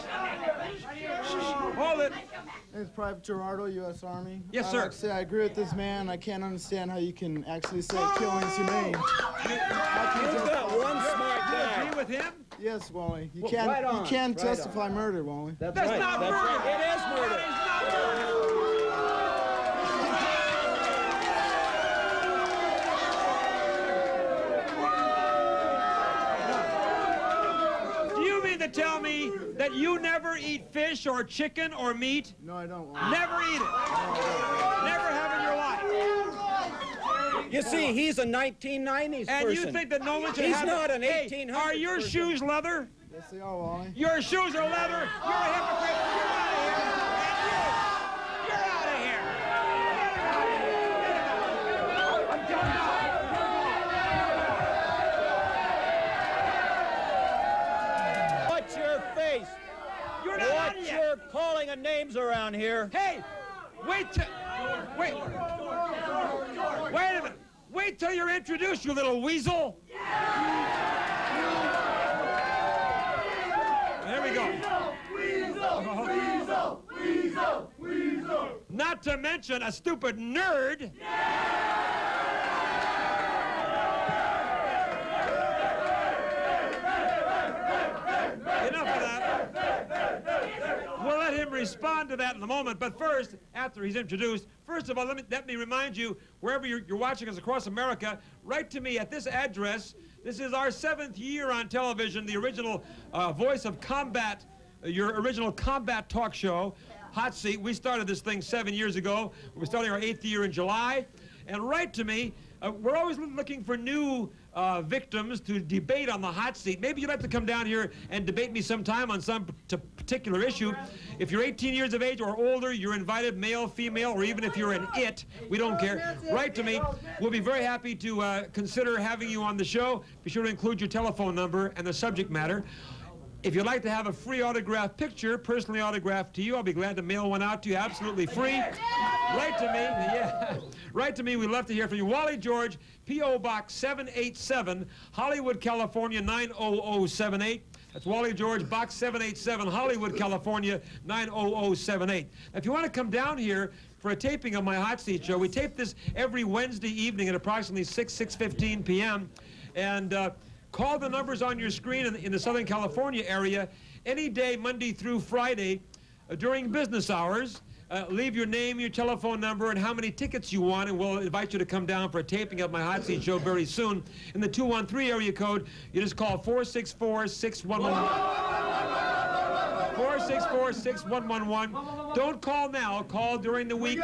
Hold it. It's Private Gerardo, U.S. Army. Yes, I'd sir. like to say I agree with this man. I can't understand how you can actually say killing's humane. You've got one smart You guy. agree with him? Yes, Wally. You Well, can't. right on, You can't right on. justify murder, Wally. That's That's right. not That's murder. right. It is murder. That is not murder. Do you mean to tell me that you never eat fish or chicken or meat? No, I don't, Wally. Never eat it. Never have in your life. You see, he's a 1990s And person. you think that no one should He's have not it? an Hey, 1800s are your person. shoes leather? Yes, they are, Wally. Your shoes are leather. You're a hypocrite. You're out of here. And you're out of here. Watch your face. You're not Watch out yet. your calling of names around here. Hey, wait a minute. Wait till you're introduced, you little weasel. There we go. Not to mention a stupid nerd. to that in a moment, but first, after he's introduced, first of all, let me remind you, wherever you're watching us across America, write to me at this address. This is our 7th year on television, the original voice of combat, your original combat talk show, Hot Seat. We started this thing 7 years ago. We're starting our 8th year in July. And write to me. We're always looking for new victims to debate on the hot seat. Maybe you'd like to come down here and debate me sometime on some particular issue. If you're 18 years of age or older, you're invited, male, female, or even if you're an it, we don't care. Write to me. We'll be very happy to consider having you on the show. Be sure to include your telephone number and the subject matter. If you'd like to have a free autographed picture, personally autographed to you, I'll be glad to mail one out to you absolutely free. Write to me. Yeah. Write to me. We'd love to hear from you. Wally George, P.O. Box 787, Hollywood, California, 90078. That's Wally George, Box 787, Hollywood, California, 90078. Now, if you want to come down here for a taping of my Hot Seat show, we tape this every Wednesday evening at approximately 6:15 p.m. And call the numbers on your screen in the Southern California area any day, Monday through Friday, during business hours. Leave your name, your telephone number, and how many tickets you want, and we'll invite you to come down for a taping of my Hot Seat show very soon. In the 213 area code, you just call 464-6111. 464-6111. Don't call now. Call during the week,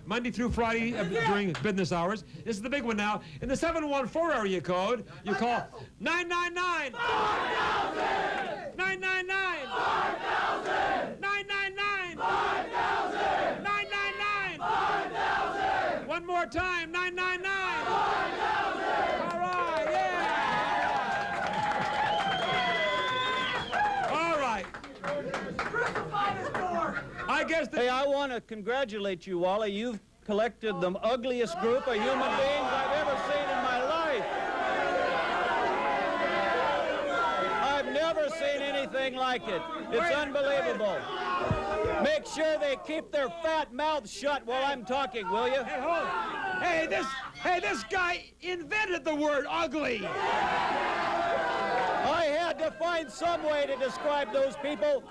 Monday through Friday during business hours. This is the big one now. In the 714 area code, you call 999. 999. 999. 999. 999. One more time. 999. All right. Yeah. All right. I guess. Hey, I want to congratulate you, Wally. You've collected the ugliest group of human beings I've ever seen in my life. I've never seen anything like it. It's unbelievable. Make sure they keep their fat mouths shut while I'm talking, will you? Hey, hold on. Hey, this guy invented the word ugly. I had to find some way to describe those people.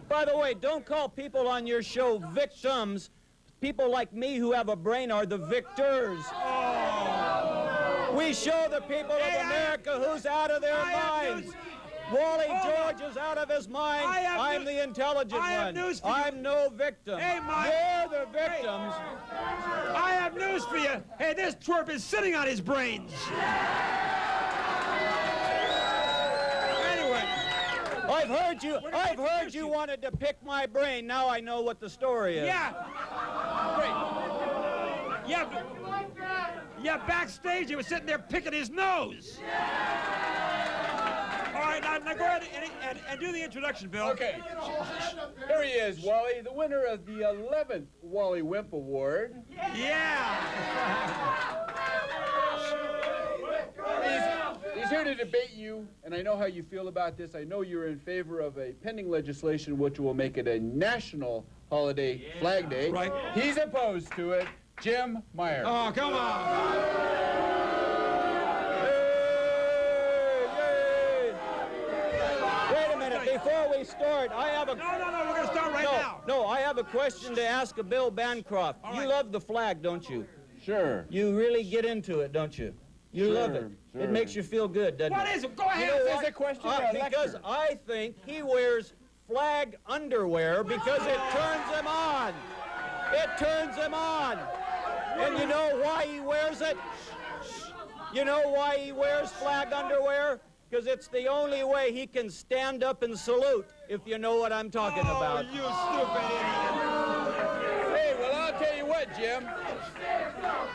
By the way, don't call people on your show victims. People like me who have a brain are the victors. We show the people of America who's out of their minds. Wally George is out of his mind. I'm the intelligent one. I'm no victim. Hey, Mike. They're the victims. I have news for you. Hey, this twerp is sitting on his brains. Anyway. I've heard you wanted to pick my brain. Now I know what the story is. Yeah. Great. Yeah, backstage he was sitting there picking his nose. All right, now go ahead and do the introduction, Bill. Okay. Here he is, Wally, the winner of the 11th Wally Wimp Award. Yeah. He's here to debate you, and I know how you feel about this. I know you're in favor of a pending legislation which will make it a national holiday, Flag Day. Right. He's opposed to it. Jim Meyer. Oh, come on. Wait a minute, before we start, I have a... No, we're going to start right now. No, I have a question to ask of Bill Bancroft. All You right. love the flag, don't you? Sure. You really get into it, don't you? You love it. Sure. It makes you feel good, doesn't What it? is it? Go ahead. You know This what? is a question or a Because lecture? I think he wears flag underwear because it turns him on. It turns him on. And you know why he wears it? You know why he wears flag underwear? Because it's the only way he can stand up and salute, if you know what I'm talking about. You stupid idiot. Hey, well, I'll tell you what, Jim.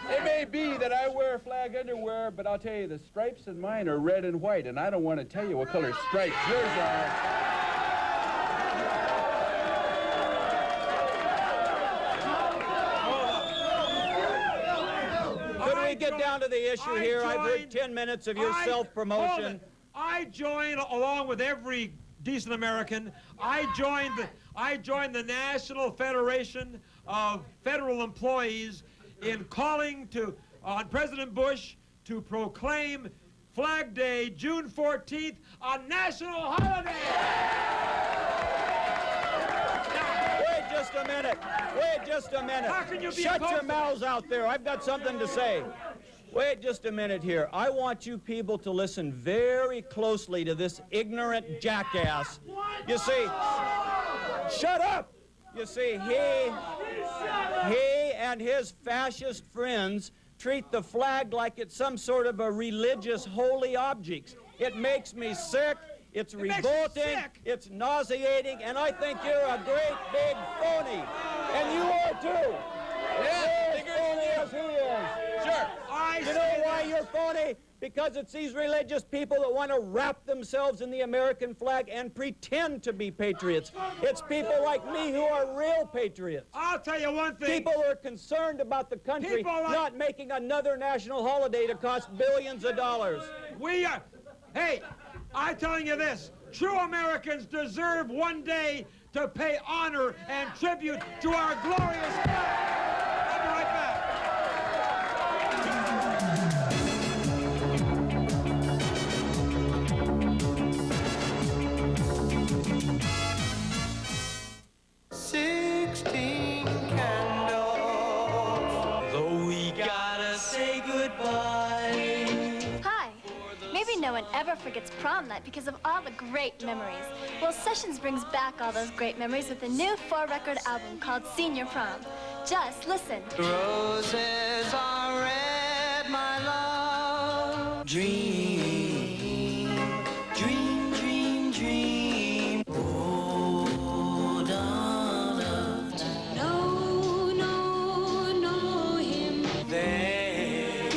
It may be that I wear flag underwear, but I'll tell you the stripes in mine are red and white, and I don't want to tell you what color stripes yours are. Could we get down to the issue here? I've heard 10 minutes of your self-promotion. I joined, along with every decent American, I joined the National Federation of Federal Employees in calling on President Bush to proclaim Flag Day, June 14th, a national holiday. Wait just a minute. Wait just a minute. How can you be Shut opposed your to mouths out there. I've got something to say. Wait just a minute here. I want you people to listen very closely to this ignorant jackass. You see, shut up. You see, he and his fascist friends treat the flag like it's some sort of a religious holy object. It makes me sick. It's revolting, it's nauseating, and I think you're a great big phony. And you are too. Yeah, You're as phony as he is. Sure. You know why you're phony? Because it's these religious people that want to wrap themselves in the American flag and pretend to be patriots. It's people like me who are real patriots. I'll tell you one thing. People who are concerned about the country not making another national holiday to cost billions of dollars. We are, hey, I'm telling you this, true Americans deserve one day to pay honor and tribute to our glorious flag. I'll be right back. Though we gotta say goodbye. Hi. Maybe no one ever forgets prom night because of all the great memories. Well, Sessions brings back all those great memories with a new 4-record album called Senior Prom. Just listen. Roses are red, my love. Dream, dream, dream, dream. Oh, darling. No, no, no, him. They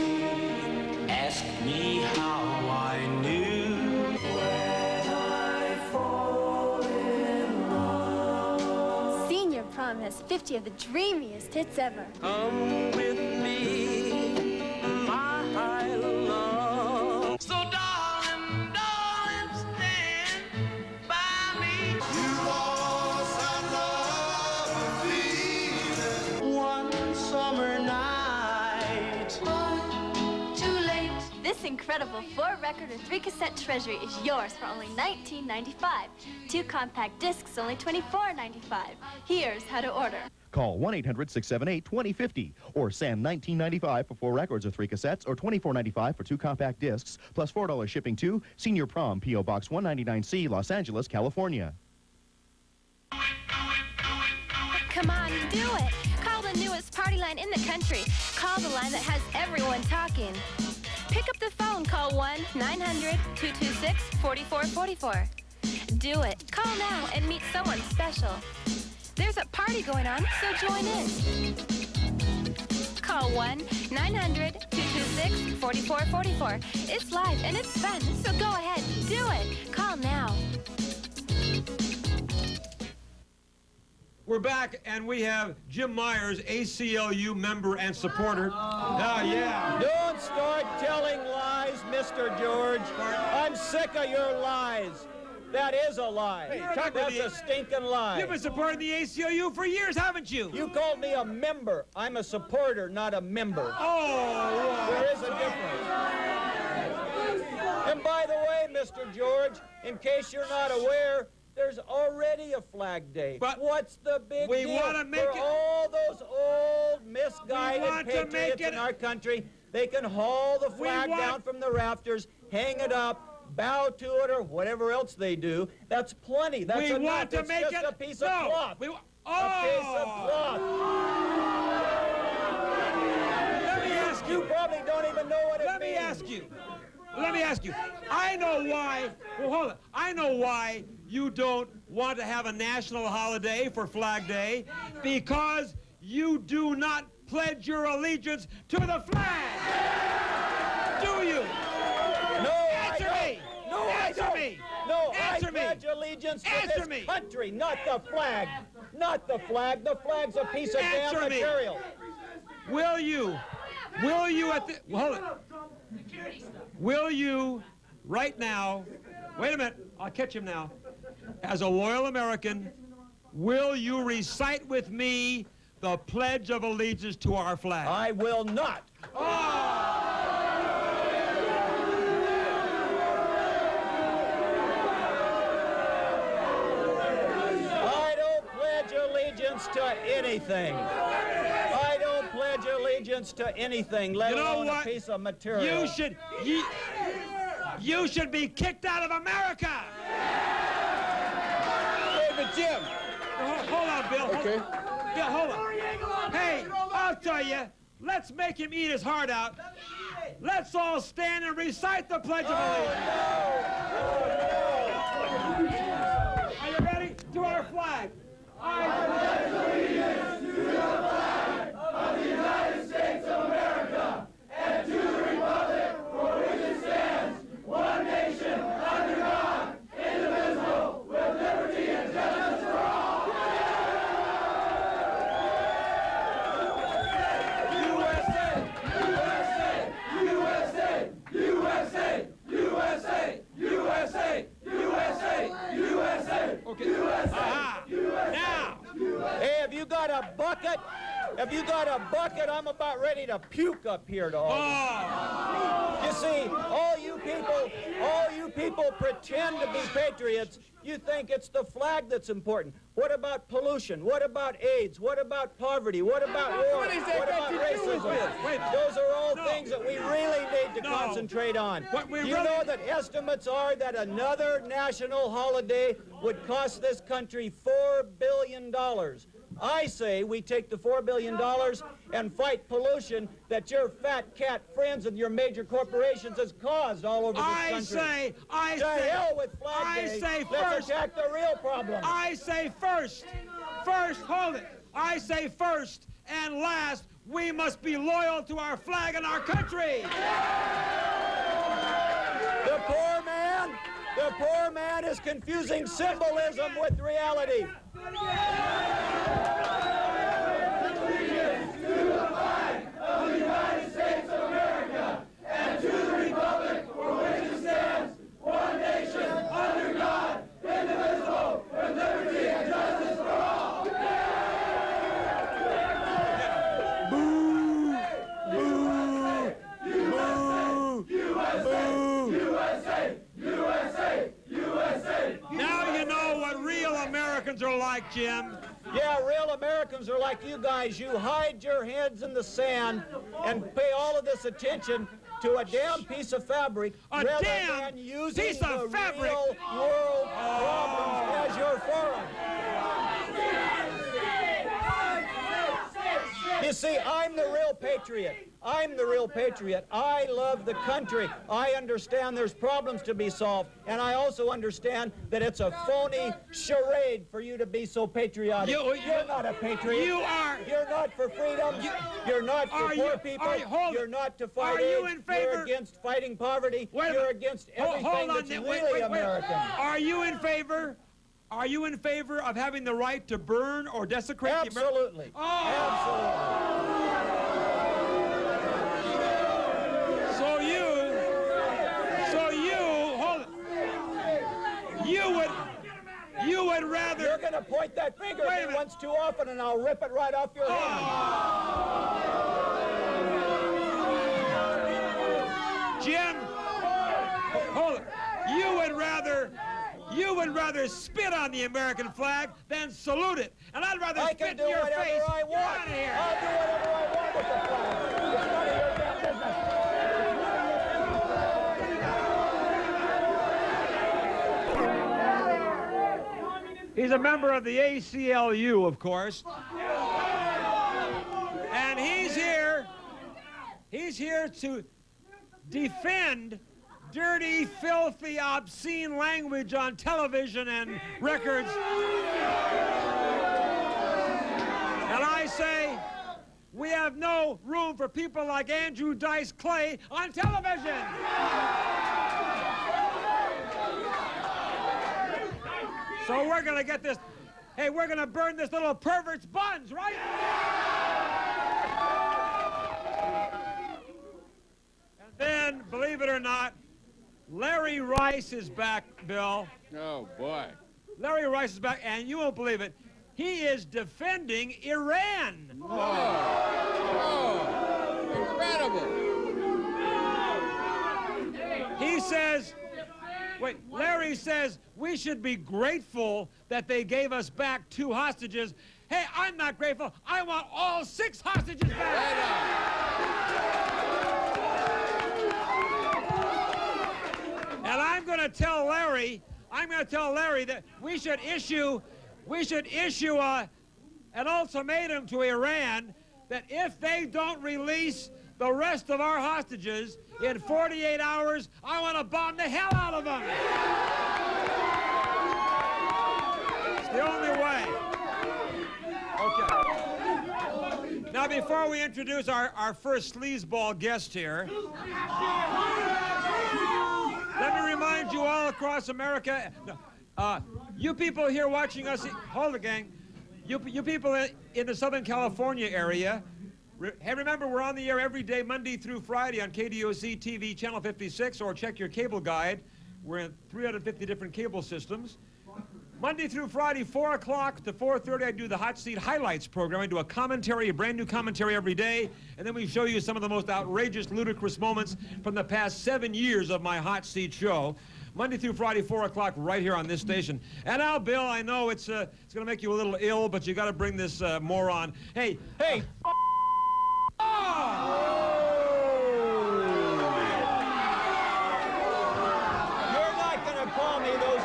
ask me how I knew when I fall in love. Senior Prom has 50 of the dreamiest hits ever. Come with me, my love. So darling, darling, stand by me. You lost that love feeling one summer night. But too late. This incredible 4-record or 3-cassette treasury is yours for only $19.95. 2 compact discs, only $24.95. Here's how to order. Call 1-800-678-2050 or send $19.95 for 4 records or 3 cassettes or $24.95 for 2 compact discs plus $4 shipping to Senior Prom, P.O. Box 199C, Los Angeles, California. Come on, do it. Call the newest party line in the country. Call the line that has everyone talking. Pick up the phone. Call 1-900-226-4444. Do it. Call now and meet someone special. There's a party going on, so join in. Call 1-900-226-4444. It's live and it's fun, so go ahead, do it. Call now. We're back, and we have Jim Myers, ACLU member and supporter. Yeah. Don't start telling lies, Mr. George. I'm sick of your lies. That is a lie. Hey, that's a stinking lie. You've been supporting the ACLU for years, haven't you? You called me a member. I'm a supporter, not a member. Oh! There is a difference. And by the way, Mr. George, in case you're not aware, there's already a Flag Day. But what's the big deal? We want to make For all those old, misguided patriots in our country, they can haul the flag down from the rafters, hang it up, bow to it, or whatever else they do. That's plenty. That's enough. We want to it's make just it a piece of cloth. A piece of cloth. Let me ask you. You probably don't even know what it means. Let me ask you. I know why. Well, hold on. I know why you don't want to have a national holiday for Flag Day, because you do not pledge your allegiance to the flag. Do you? No, Answer me. No, Answer me. No, Answer I me. pledge allegiance to Answer this me. country, not the flag. Not the flag. The flag's a piece of Answer damn me. material. Will you at the, hold it. Will you, right now, wait a minute, I'll catch him now. As a loyal American, will you recite with me the Pledge of Allegiance to our flag? I will not. Oh! allegiance to anything. I don't pledge allegiance to anything, let alone a piece of material. You should be kicked out of America. Hey, but Jim. Hold on, Bill. Okay. Bill, hold on. Hey, I'll tell you. Let's make him eat his heart out. Let's all stand and recite the Pledge of Allegiance. Are you ready? To our flag. I pledge allegiance to the flag of the United States of America and to the republic for which it stands, one nation, under God, indivisible, with liberty and justice for all. USA! USA! USA! USA! USA! USA! USA! USA! Okay. Now. Hey, have you got a bucket? Have you got a bucket? I'm about ready to puke up here to all of you. You see, all you people pretend to be patriots. You think it's the flag that's important. What about pollution? What about AIDS? What about poverty? What about war? What about racism? Those are all things that we really need to concentrate on. You know that estimates are that another national holiday would cost this country $4 billion. I say we take the $4 billion and fight pollution that your fat cat friends and your major corporations has caused all over this country. To hell with Flag Day. Let's attack the real problem. I say first, hold it. I say first and last, we must be loyal to our flag and our country. The poor man is confusing symbolism with reality. Allegiance to the flag of the United States of America and to the republic for which it stands, one nation, under God, indivisible, with liberty and justice for all. Boo! Boo! USA! USA! USA! Now you know what real Americans are like, Jim. Yeah, real Americans are like you guys. You hide your heads in the sand and pay all of this attention to a damn piece of fabric rather than using piece of the fabric. real world problems as your forum. You see, I'm the real patriot. I'm the real patriot. I love the country. I understand there's problems to be solved, and I also understand that it's a phony charade for you to be so patriotic. You're not a patriot. You are. You're not for freedom. You're not for poor people. You're not to fight AIDS. You're against fighting poverty. You're against everything that's really American. Are you in favor? Are you in favor of having the right to burn or desecrate the American? Absolutely. Absolutely. You would rather... You're going to point that finger at me once too often, and I'll rip it right off your hand. Jim, hold it. You would rather spit on the American flag than salute it. And I'd rather spit in your face. I can do whatever I want. Get out of here. I'll do whatever I want with the flag. It's none of your damn business. He's a member of the ACLU, of course. And he's here to defend dirty, filthy, obscene language on television and records. And I say, we have no room for people like Andrew Dice Clay on television. So we're gonna get this, hey, we're gonna burn this little pervert's buns, right? And then, believe it or not, Larry Rice is back, Bill. Oh, boy. Larry Rice is back, and you won't believe it. He is defending Iran. Incredible. He says, Larry says we should be grateful that they gave us back 2 hostages. Hey, I'm not grateful. I want all 6 hostages back. And I'm going to tell Larry that we should issue an ultimatum to Iran that if they don't release the rest of our hostages in 48 hours, I want to bomb the hell out of them. It's the only way. Okay. Now, before we introduce our first sleazeball guest here, let me remind you all across America, you people here watching us, hold it, gang. You people in the Southern California area, remember we're on the air every day, Monday through Friday on KDOC TV Channel 56, or check your cable guide. We're in 350 different cable systems. Monday through Friday, 4 o'clock to 4:30, I do the Hot Seat Highlights program. I do a commentary, a brand new commentary every day, and then we show you some of the most outrageous, ludicrous moments from the past 7 years of my Hot Seat show. Monday through Friday, 4 o'clock, right here on this station. And now, Bill, I know it's going to make you a little ill, but you got to bring this moron. Hey, hey! You're not going to call me those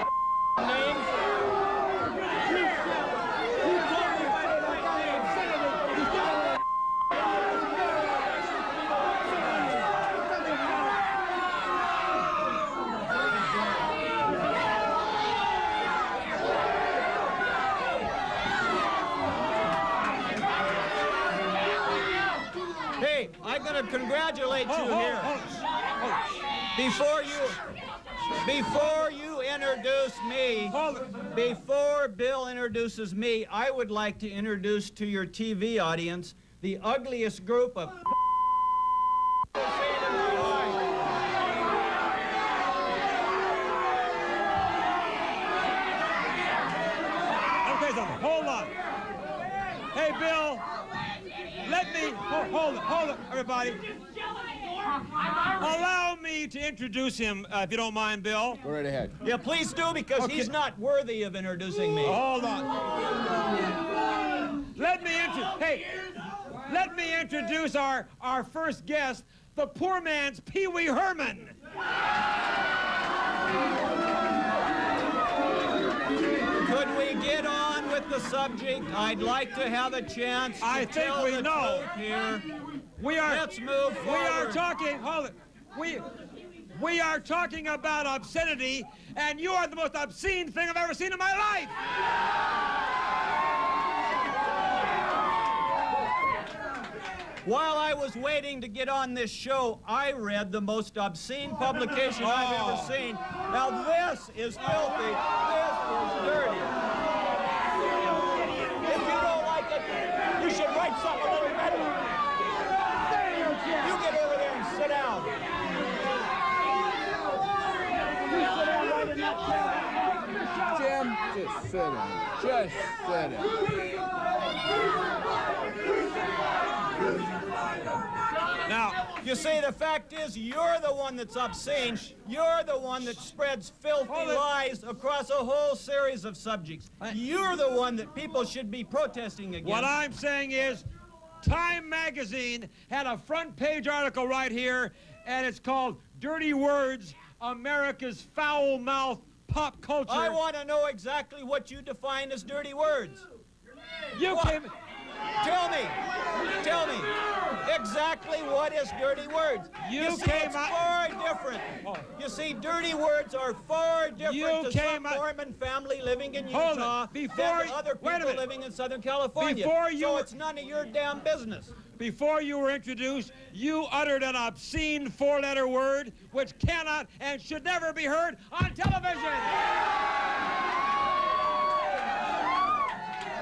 names. Hey, I'm going to congratulate you here. Before you introduce me, before Bill introduces me, I would like to introduce to your TV audience the ugliest group of Hold on. Hey, Bill, let me, hold it, everybody. Allow me to introduce him, if you don't mind, Bill. Go right ahead. Yeah, please do, because he's not worthy of introducing me. Hold on. Let me introduce our first guest, the poor man's Pee Wee Herman. Could we get on with the subject? I'd like to have a chance to tell the truth here. Let's move forward. We are talking, hold it. We are talking about obscenity, and you are the most obscene thing I've ever seen in my life. While I was waiting to get on this show, I read the most obscene publication I've ever seen. Now this is filthy. This is dirty. If you don't like it, you should write something a little better. You get over there and sit down. You sit down right in that chair. Jim, just sit down. Just sit down. Now, you see, the fact is, you're the one that's obscene. You're the one that spreads filthy lies across a whole series of subjects. You're the one that people should be protesting against. What I'm saying is, Time Magazine had a front page article right here, and it's called Dirty Words, America's Foul-Mouthed Pop Culture. I want to know exactly what you define as dirty words. Tell me exactly what is dirty words. You see, it's far different. You see, dirty words are far different to some Mormon family living in Utah than to other people living in Southern California. So it's none of your damn business. Before you were introduced, you uttered an obscene 4-letter word which cannot and should never be heard on television.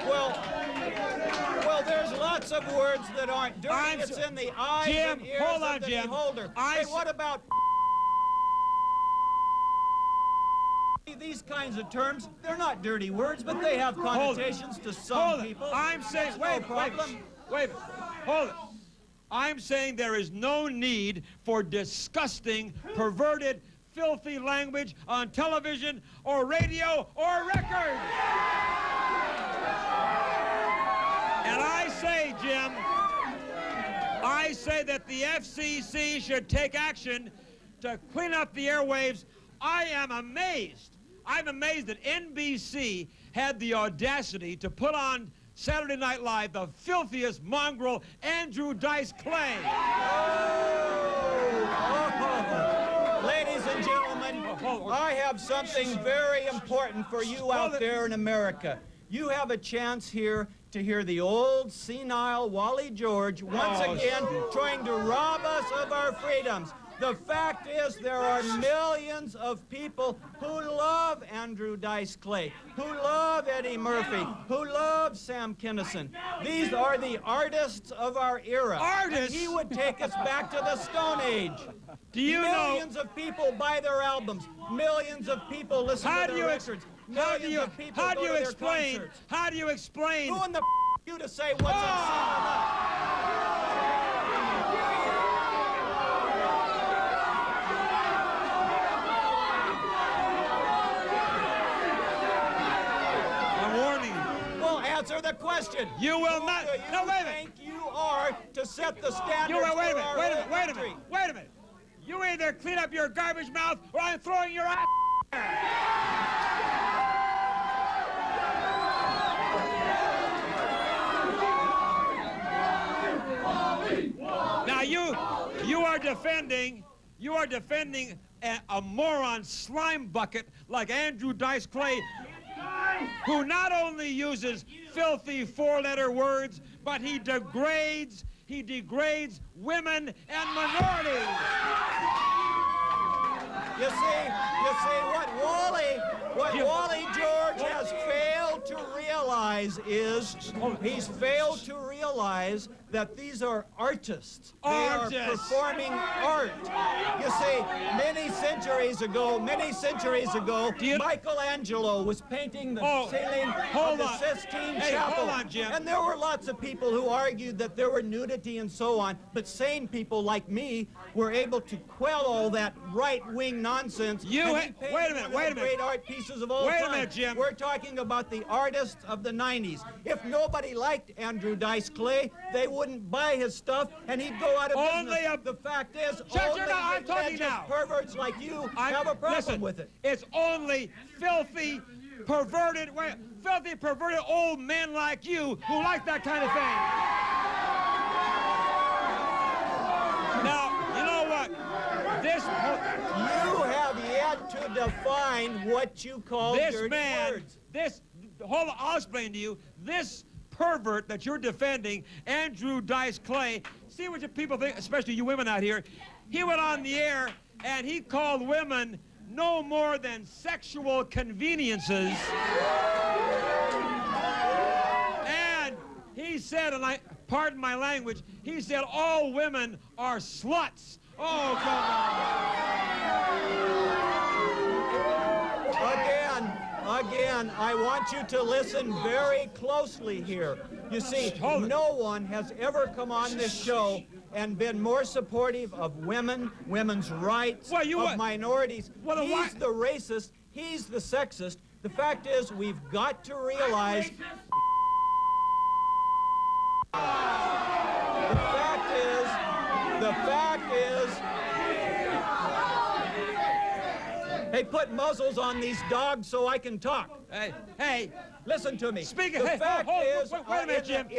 Well, there's lots of words that aren't dirty. It's in the eyes and ears of the beholder. Hey, what about these kinds of terms? They're not dirty words, but they have connotations to some people. I'm saying, wait, hold it. I'm saying there is no need for disgusting, perverted, filthy language on television or radio or record. And I say, Jim, I say that the FCC should take action to clean up the airwaves. I am amazed. I'm amazed that NBC had the audacity to put on Saturday Night Live the filthiest mongrel, Andrew Dice Clay. Ladies and gentlemen, I have something very important for you out there in America. You have a chance here to hear the old senile Wally George once again trying to rob us of our freedoms. The fact is there are millions of people who love Andrew Dice Clay, who love Eddie Murphy, who love Sam Kinison. These are the artists of our era. Artists? And he would take us back to the Stone Age. Do you know? Millions of people buy their albums. Millions of people listen to their records. How do you explain? How do you explain? Who in the you to say what's obscene enough? Answer the question. You will not. No, wait a minute. Think you are to set the standards wait a for our country. Wait a minute. You either clean up your garbage mouth or I'm throwing your ass. Now you are defending a moron slime bucket like Andrew Dice Clay, who not only uses filthy four-letter words, but he degrades women and minorities. You see what Wally George has failed to realize is he's failed to realize that these are artists. They are performing art. You see, many centuries ago, Michelangelo was painting the ceiling of the Sistine Chapel. Hold on, Jim. And there were lots of people who argued that there were nudity and so on, but sane people like me were able to quell all that right-wing nonsense. Wait a minute. Great art pieces of all time. Wait a minute, Jim. We're talking about the artists of the 90s. If nobody liked Andrew Dice Clay, they wouldn't buy his stuff, and he'd go out of business. The fact is, only religious perverts like you have a problem with it. It's only filthy, perverted old men like you who like that kind of thing. Now, you know what? You have yet to define what you call dirty words. Hold on, I'll explain to you. This pervert that you're defending, Andrew Dice Clay, see what you people think, especially you women out here. He went on the air and he called women no more than sexual conveniences. And he said, and pardon my language, he said all women are sluts. Oh, come on. Again, I want you to listen very closely here. You see, no one has ever come on this show and been more supportive of women, women's rights, of minorities. He's the racist, he's the sexist. The fact is, we've got to realize the fact is, hey, put muzzles on these dogs so I can talk. Hey, listen to me. Speaking. The fact is, wait a minute, Jim.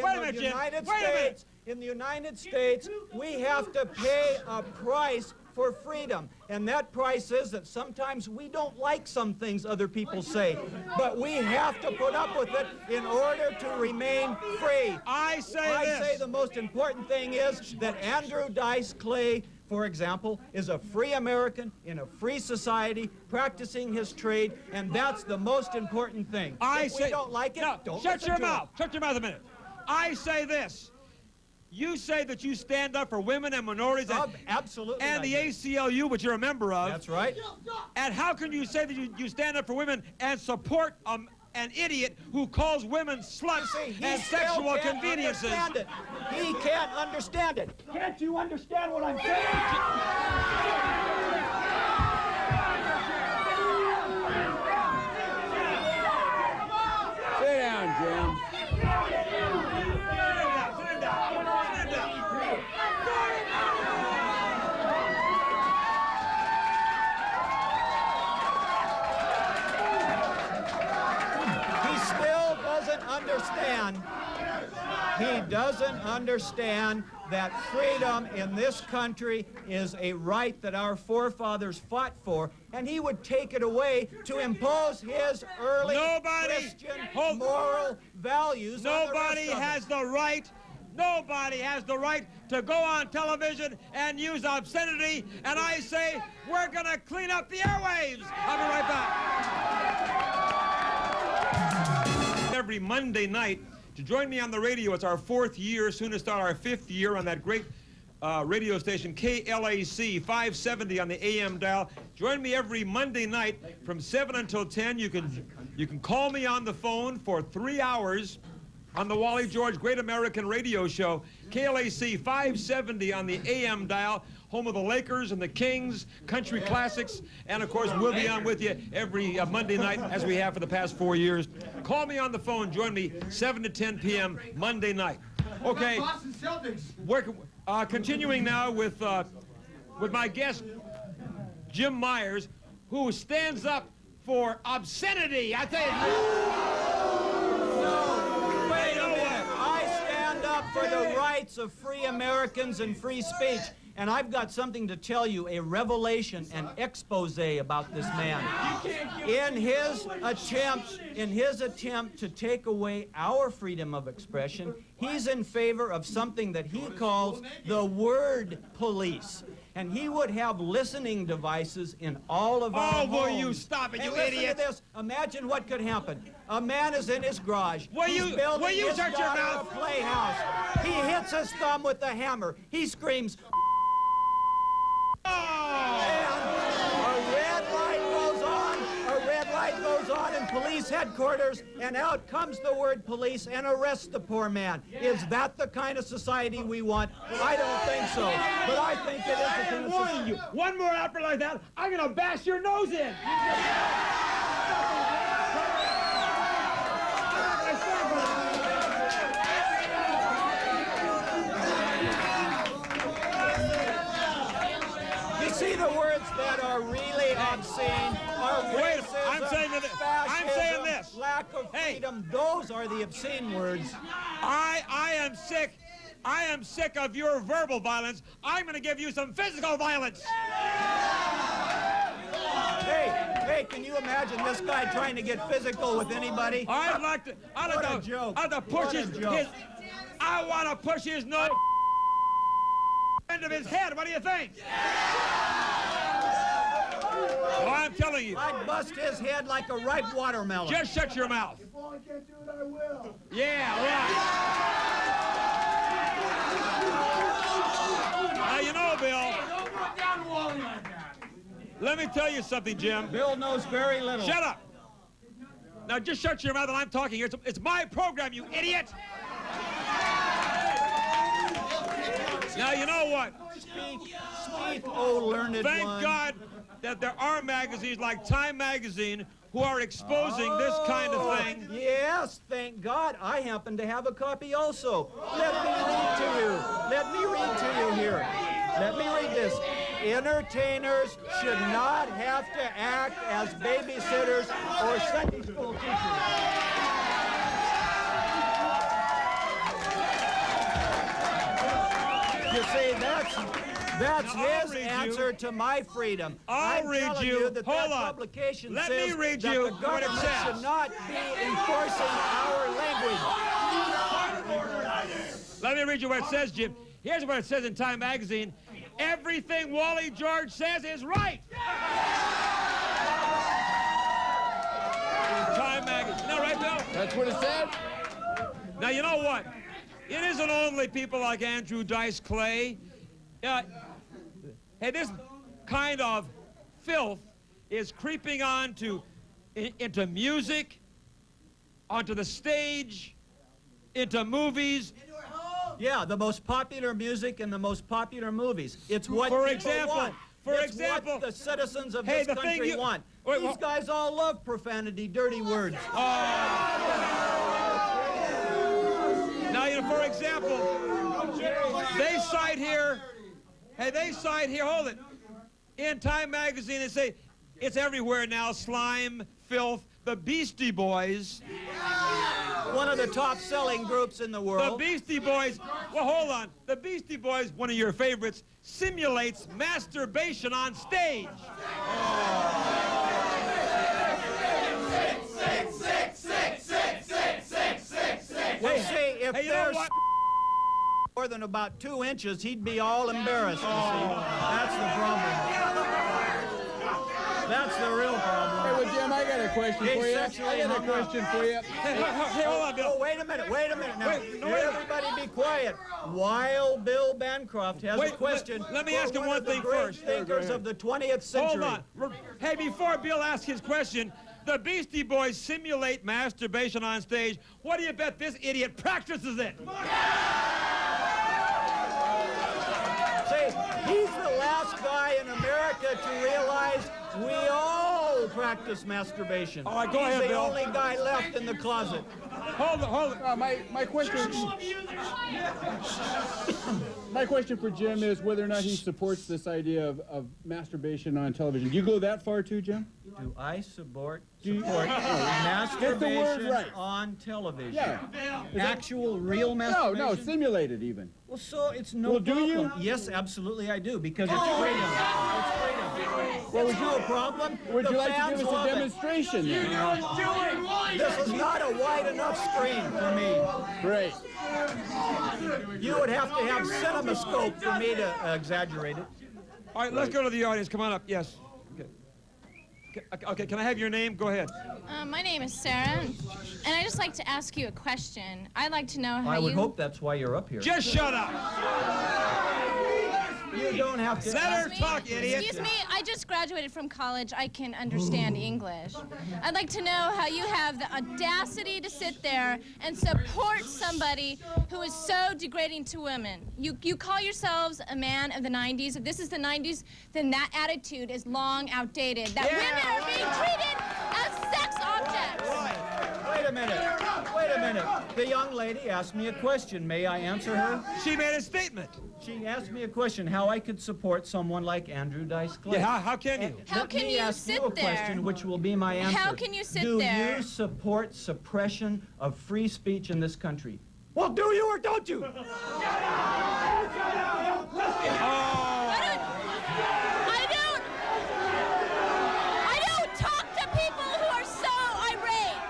In the United States, we have to pay a price for freedom. And that price is that sometimes we don't like some things other people say, but we have to put up with it in order to remain free. I say the most important thing is that Andrew Dice Clay, for example, is a free American in a free society practicing his trade, and that's the most important thing. If we don't like it, don't shut listen your to mouth. it. Shut your mouth a minute. I say this. You say that you stand up for women and minorities absolutely, and the ACLU, which you're a member of. That's right. And how can you say that you stand up for women and support an idiot who calls women sluts and sexual conveniences? He can't understand it. Can't you understand what I'm saying? Sit down, Jim. He doesn't understand that freedom in this country is a right that our forefathers fought for, and he would take it away to impose his early Christian moral values on the rest of us. Nobody has the right to go on television and use obscenity, and I say we're going to clean up the airwaves. I'll be right back. Every Monday night, to join me on the radio, it's our 4th year, soon to start our 5th year on that great radio station, KLAC 570 on the AM dial. Join me every Monday night from 7 until 10. You can call me on the phone for 3 hours on the Wally George Great American Radio Show, KLAC 570 on the AM dial, home of the Lakers and the Kings, country classics, and of course we'll be on with you every Monday night as we have for the past 4 years. Call me on the phone, join me 7 to 10 p.m. Monday night. Okay, we're continuing now with my guest, Jim Myers, who stands up for obscenity. I tell you. Wait a minute. I stand up for the rights of free Americans and free speech. And I've got something to tell you, a revelation, an expose about this man. In his attempt to take away our freedom of expression, he's in favor of something that he calls the word police. And he would have listening devices in all of our homes. Oh, will you stop it, you idiot? Listen to this. Imagine what could happen. A man is in his garage. He's building his shut your daughter mouth? a playhouse. He hits his thumb with the hammer. He screams, and a red light goes on in police headquarters, and out comes the word police and arrests the poor man. Is that the kind of society we want? I don't think so, but I think it is the kind of society. One more effort like that, I'm going to bash your nose in. See, the words that are really obscene are racism, fascism, lack of freedom. Those are the obscene words. I am sick of your verbal violence. I'm going to give you some physical violence. Hey, can you imagine this guy trying to get physical with anybody? I'd like to push his I want to push his nose end of his head. What do you think? Oh, I'm telling you. I'd bust his head like a ripe watermelon. Just shut your mouth. If I can't do it, I will. Yeah, right. Now, you know, Bill. Don't put down Wally like that. Let me tell you something, Jim. Bill knows very little. Shut up. Now, just shut your mouth and I'm talking here. It's my program, you idiot. Now, you know what? Speak, oh learned one. Thank God that there are magazines like Time Magazine who are exposing this kind of thing. Yes, thank God. I happen to have a copy also. Let me read to you. Let me read to you here. Let me read this. Entertainers should not have to act as babysitters or Sunday school teachers. You see, that's his answer to my freedom. I'll read you. That Hold on. Publication Let says me read that you the what it government says. should not be enforcing our language. Let me read you what it says, Jim. Here's what it says in Time Magazine. Everything Wally George says is right. Time Magazine. Isn't that right, Bill? That's what it said? Now, you know what? It isn't only people like Andrew Dice Clay. Hey, this kind of filth is creeping on into music, onto the stage, into movies. Yeah, the most popular music and the most popular movies. It's what For people example, want. For it's example, what the citizens of hey, this country want. These guys all love profanity, dirty words. Now, you know, for example, they cite here, hold it. In Time Magazine, they say, it's everywhere now, slime, filth, the Beastie Boys. one of the top-selling groups in the world. The Beastie Boys, well, hold on. The Beastie Boys, one of your favorites, simulates masturbation on stage. Well, see, if Hey, you know there's what? more than about 2 inches, he'd be all embarrassed, you see. That's the problem. That's the real problem. Hey, well, Jim, I got a question for you. I got a question for you. Hey, hold on, Bill. Oh, wait a minute now. Wait, no, Everybody be quiet. While Bill Bancroft has a question, let me ask him one thing first. Thinkers of the 20th century. Hold on. Hey, before Bill asks his question, the Beastie Boys simulate masturbation on stage. What do you bet this idiot practices it? See, he's the last guy in America to realize we all practice masturbation. All right, go ahead, He's the Bill. only guy left in the closet. Hold on. My question. My question for Jim is whether or not he supports this idea of masturbation on television. Do you go that far too, Jim? Do I support Get the masturbation word right. on television? Yeah. Actual, real masturbation? No, simulated even. Well, so it's no Well, do problem. you? Yes, absolutely I do, because it's freedom. It's freedom. Well, it's no problem. Would The you like to fans give us love a it. demonstration then? This is not a wide enough screen for me. Great. You would have to have CinemaScope for me to exaggerate it. All right, let's go to the audience. Come on up. Yes. Okay, can I have your name? Go ahead. My name is Sarah, and I'd just like to ask you a question. I'd like to know how I would hope that's why you're up here. Just shut up. You don't have to. Let her talk, idiot. Excuse me, I just graduated from college. I can understand English. I'd like to know how you have the audacity to sit there and support somebody who is so degrading to women. You call yourselves a man of the 90s. If this is the 90s, then that attitude is long outdated. That women are being treated as sex objects. Wait a minute. The young lady asked me a question. May I answer her? She made a statement. She asked me a question, how I could support someone like Andrew Dice Clay. Yeah, how can you? How Let can me you ask sit you a there? question, which will be my answer. How can you sit Do there? you support suppression of free speech in this country? Well, do you or don't you? I don't talk to people who are so irate.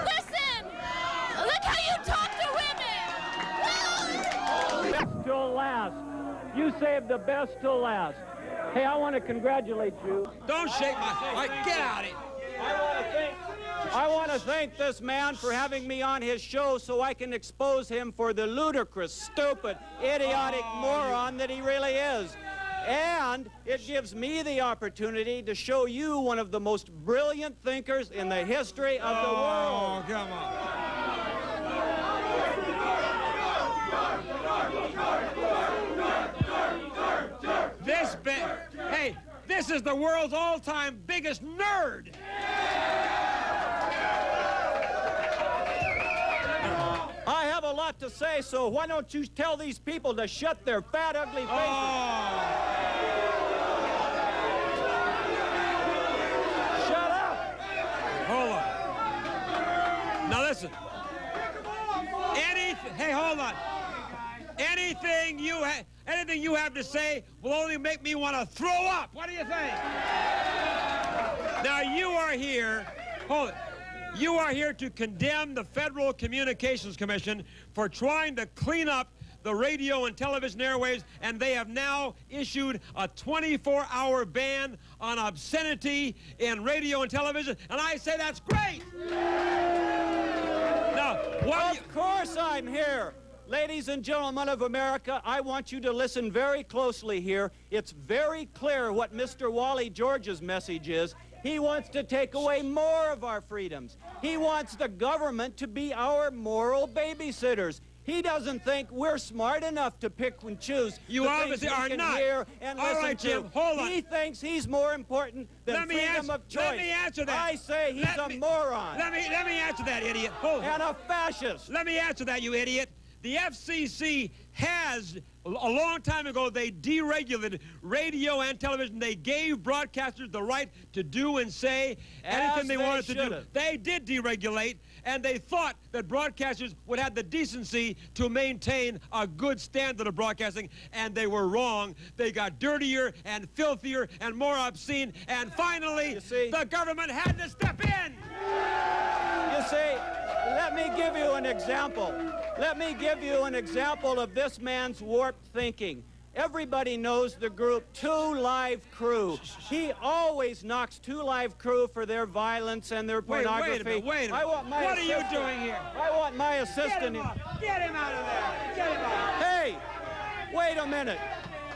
Listen, look how you talk to women. Till last. You saved the best till last. Hey, I want to congratulate you. Don't shake my... All right, get out of here. I want to thank this man for having me on his show so I can expose him for the ludicrous, stupid, idiotic moron that he really is. And it gives me the opportunity to show you one of the most brilliant thinkers in the history of the world. Oh, come on. Hey, this is the world's all-time biggest nerd. I have a lot to say, so why don't you tell these people to shut their fat, ugly faces? Shut up! Hold on. Now listen. Hey, hold on. Anything you have to say will only make me want to throw up. What do you think? Now you are here. Hold it. You are here to condemn the Federal Communications Commission for trying to clean up the radio and television airwaves, and they have now issued a 24-hour ban on obscenity in radio and television, and I say that's great! Now, Of course I'm here. Ladies and gentlemen of America, I want you to listen very closely here. It's very clear what Mr. Wally George's message is. He wants to take away more of our freedoms. He wants the government to be our moral babysitters. He doesn't think we're smart enough to pick and choose. You obviously are not. Hear and All listen right, Jim, to. hold on. He thinks he's more important than freedom of choice. Let me answer that. I say he's a moron. Let me answer that, idiot. Hold on. And a fascist. Let me answer that, you idiot. The FCC has, a long time ago, they deregulated radio and television. They gave broadcasters the right to do and say anything they wanted to do. They did deregulate, and they thought that broadcasters would have the decency to maintain a good standard of broadcasting, and they were wrong. They got dirtier and filthier and more obscene, and finally, the government had to step in. You see, let me give you an example. Let me give you an example of this man's warped thinking. Everybody knows the group 2 Live Crew. He always knocks 2 Live Crew for their violence and their pornography. Wait a minute. What are you doing here? I want my assistant. Get him out of there. Get him out. Hey, wait a minute.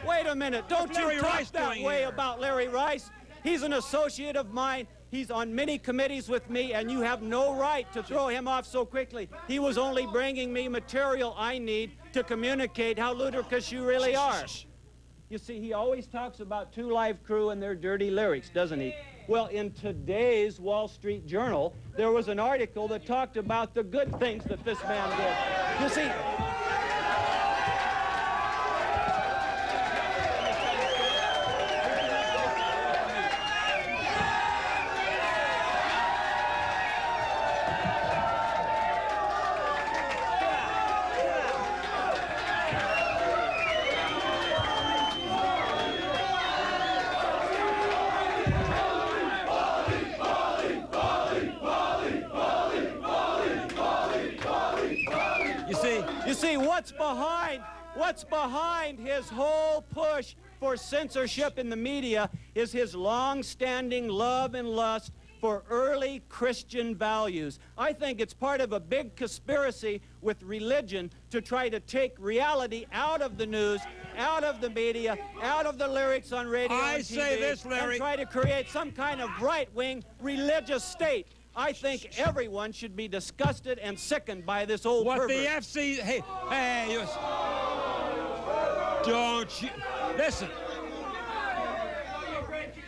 Wait a minute. Don't you talk that way about Larry Rice. He's an associate of mine. He's on many committees with me, and you have no right to throw him off so quickly. He was only bringing me material I need to communicate how ludicrous you really are. You see, he always talks about 2 Live Crew and their dirty lyrics, doesn't he? Well, in today's Wall Street Journal, there was an article that talked about the good things that this man did. You see, what's behind his whole push for censorship in the media is his long-standing love and lust for early Christian values. I think it's part of a big conspiracy with religion to try to take reality out of the news, out of the media, out of the lyrics on radio and TV, say this, Larry, and try to create some kind of right-wing religious state. I think everyone should be disgusted and sickened by this old pervert. The FC... Hey, don't you... Listen.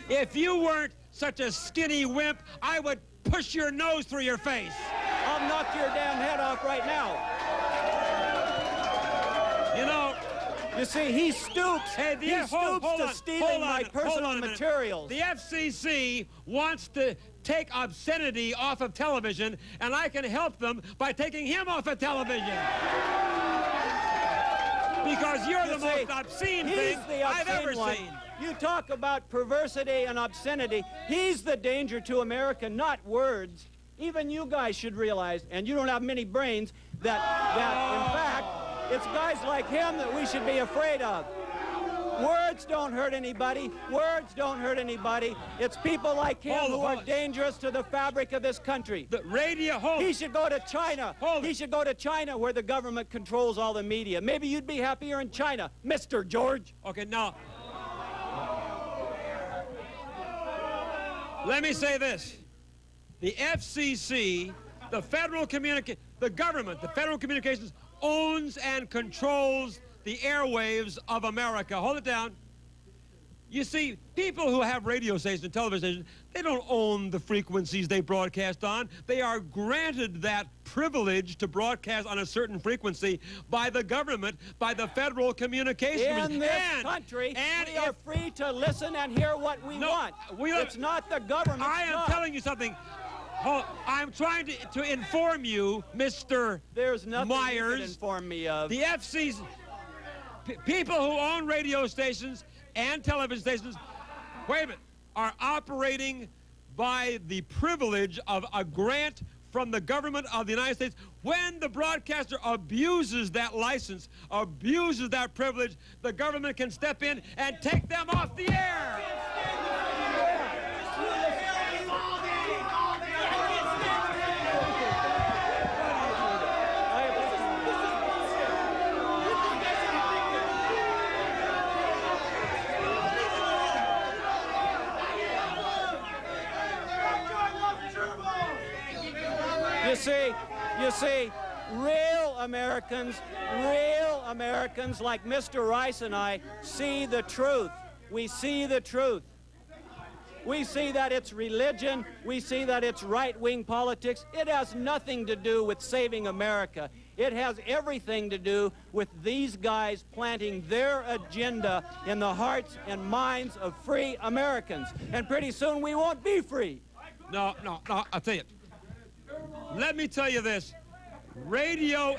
If you weren't such a skinny wimp, I would push your nose through your face. I'll knock your damn head off right now. You know... You see, he stoops. He stoops to stealing my personal materials. The FCC wants to take obscenity off of television, and I can help them by taking him off of television. Because you're the most obscene thing I've ever seen. You talk about perversity and obscenity. He's the danger to America, not words. Even you guys should realize, and you don't have many brains, that in fact, it's guys like him that we should be afraid of. Words don't hurt anybody. Words don't hurt anybody. It's people like him who are dangerous to the fabric of this country. The radio... He should go to China. He should go to China where the government controls all the media. Maybe you'd be happier in China, Mr. George. Okay, now... Let me say this. The FCC, the Federal Communications owns and controls the airwaves of America. Hold it down. You see, people who have radio stations and television stations, they don't own the frequencies they broadcast on. They are granted that privilege to broadcast on a certain frequency by the government, by the Federal Communications. In this country, we are free to listen and hear what we want. It's not the government's I am telling you something. I'm trying to inform you, Mr. There's nothing Myers. you can inform me of. The FCC, people who own radio stations and television stations, wait a minute, are operating by the privilege of a grant from the government of the United States. When the broadcaster abuses that license, abuses that privilege, the government can step in and take them off the air. You see, real Americans like Mr. Rice and I see the truth. We see the truth. We see that it's religion. We see that it's right-wing politics. It has nothing to do with saving America. It has everything to do with these guys planting their agenda in the hearts and minds of free Americans. And pretty soon we won't be free. No, I'll tell you. Let me tell you this. Radio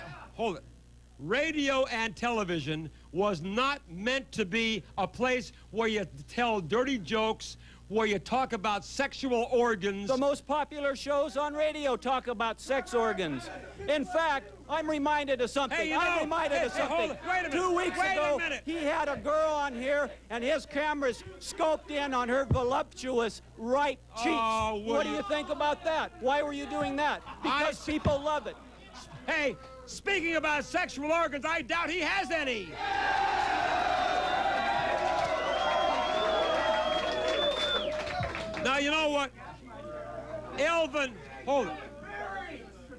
and television was not meant to be a place where you tell dirty jokes, where you talk about sexual organs. The most popular shows on radio talk about sex organs. In fact, I'm reminded of something. Hey, I'm reminded of something. Hold it. Wait a minute. 2 weeks Wait ago, a minute. he had a girl on here, and his cameras scoped in on her voluptuous right cheeks. Oh, what do you think about that? Why were you doing that? Because people love it. Hey, speaking about sexual organs, I doubt he has any. Now, you know what? Elvin, hold it.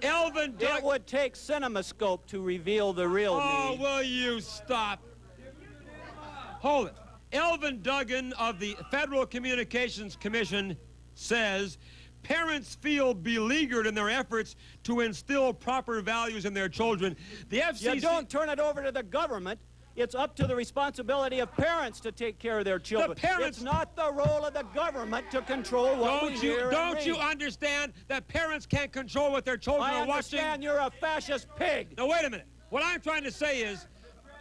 Elvin Doug... It would take CinemaScope to reveal the real me. Oh, will you stop? Hold it. Elvin Duggan of the Federal Communications Commission says parents feel beleaguered in their efforts to instill proper values in their children. The FCC... You don't turn it over to the government. It's up to the responsibility of parents to take care of their children. The parents... It's not the role of the government to control what we hear and Don't you read. understand that parents can't control what their children are watching? I understand you're a fascist pig. Now, wait a minute. What I'm trying to say is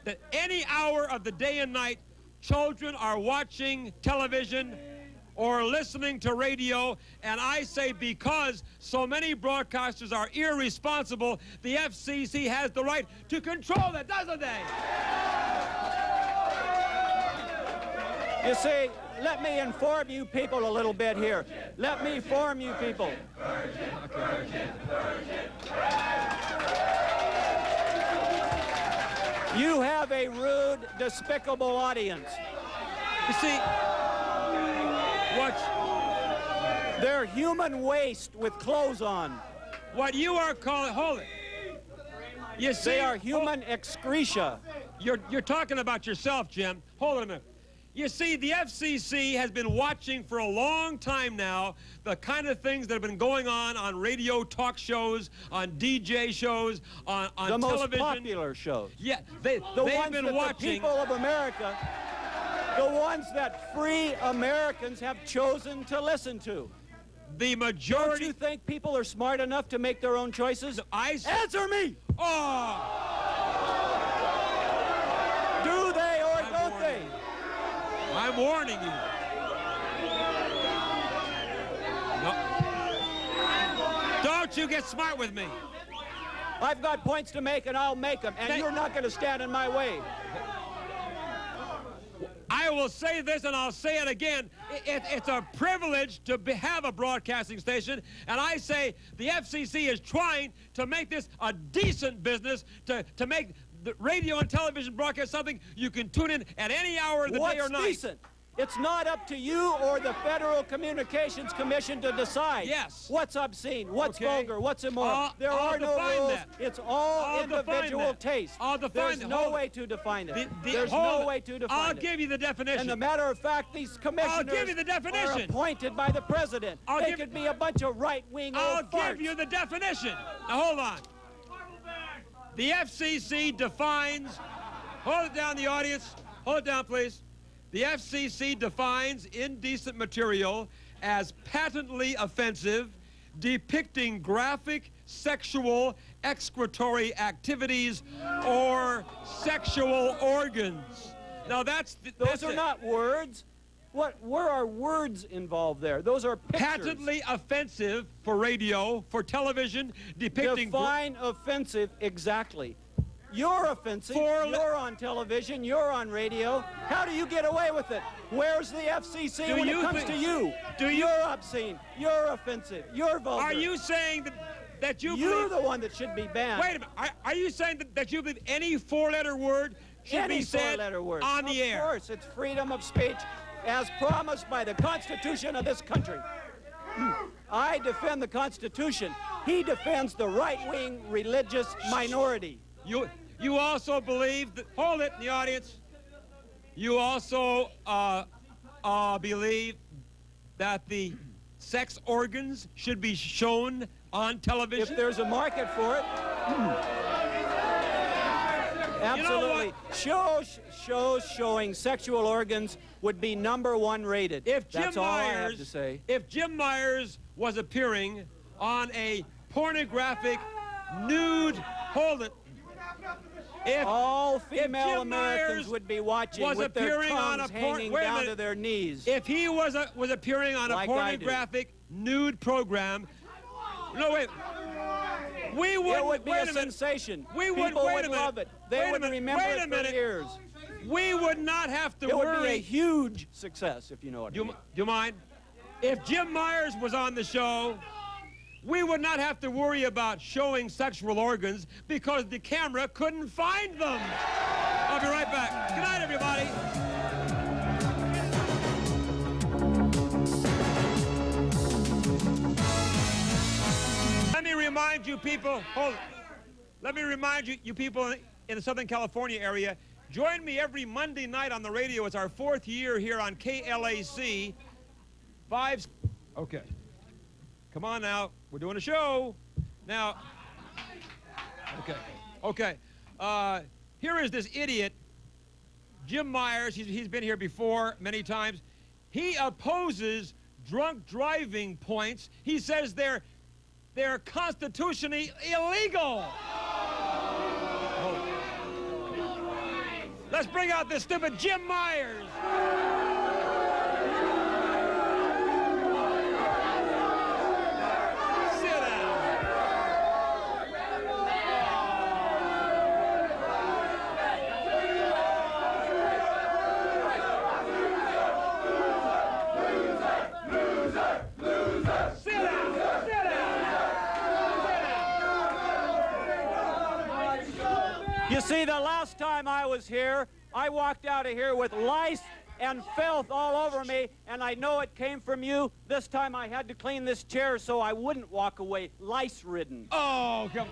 that any hour of the day and night, children are watching television or listening to radio, and I say because so many broadcasters are irresponsible, the FCC has the right to control that, doesn't they? You see, let me inform you people a little bit here. Let me inform you people. You have a rude, despicable audience. You see, they're human waste with clothes on. What you are calling, hold it. You see, they are human excreta. You're talking about yourself, Jim. Hold it a minute. You see, the FCC has been watching for a long time now the kind of things that have been going on radio talk shows, on DJ shows, on the television. The most popular shows. Yeah, they've been watching. The people of America, the ones that free Americans have chosen to listen to. The majority... Don't you think people are smart enough to make their own choices? Answer me! Oh! Do they or don't they? I'm warning you. No. Don't you get smart with me. I've got points to make, and I'll make them, and you're not going to stand in my way. I will say this, and I'll say it again. It's a privilege to have a broadcasting station, and I say the FCC is trying to make this a decent business, to make the radio and television broadcast something you can tune in at any hour of the day or night. What's decent? It's not up to you or the Federal Communications Commission to decide. Yes. What's obscene, what's vulgar, what's immoral. There are no rules. That. It's all individual taste. There's no way to define it. There's no way to define it. I'll give you the definition. And a matter of fact, these commissioners are appointed by the president. They could be a bunch of right-wing old farts. I'll give you the definition. Now, hold on. The FCC defines, hold it down, the audience, hold it down, please. The FCC defines indecent material as patently offensive, depicting graphic, sexual, excretory activities, or sexual organs. Now, those are not words. Where are words involved there? Those are pictures. Patently offensive for radio, for television, depicting... Define offensive exactly. You're offensive. You're on television. You're on radio. How do you get away with it? Where's the FCC when it comes to you? You're obscene. You're offensive. You're vulgar. Are you saying that you You're believe... the one that should be banned. Wait a minute. Are you saying that you believe any four-letter word should be said on the air? Of course. It's freedom of speech as promised by the Constitution of this country. I defend the Constitution. He defends the right-wing religious minority. You also believe that, hold it in the audience, you also believe that the sex organs should be shown on television? If there's a market for it. Absolutely. Shows showing sexual organs would be #1 rated. That's all I have to say. If Jim Myers was appearing on a pornographic, nude, hold it. If all female Jim Americans Myers would be watching was with their appearing on a tongues hanging down to their knees. If he was appearing on Like a pornographic, nude program, no wait. We would. It would be wait a a minute. sensation. We would. People Wait would a minute. love it. They Wait a would minute. remember Wait a it minute. for years. We would not have to It worry. would be a huge success, if you know what I mean. Do you mind? If Jim Myers was on the show, we would not have to worry about showing sexual organs because the camera couldn't find them. I'll be right back. Good night, everybody. Let me remind you people, let me remind you people in the Southern California area, join me every Monday night on the radio. It's our 4th year here on KLAC. Okay. Come on now. We're doing a show. Now, okay. Here is this idiot, Jim Myers. He's been here before many times. He opposes drunk driving points. He says they're constitutionally illegal. Let's bring out this stupid Jim Myers. You see, the last time I was here, I walked out of here with lice and filth all over me, and I know it came from you. This time I had to clean this chair so I wouldn't walk away lice-ridden. Oh, come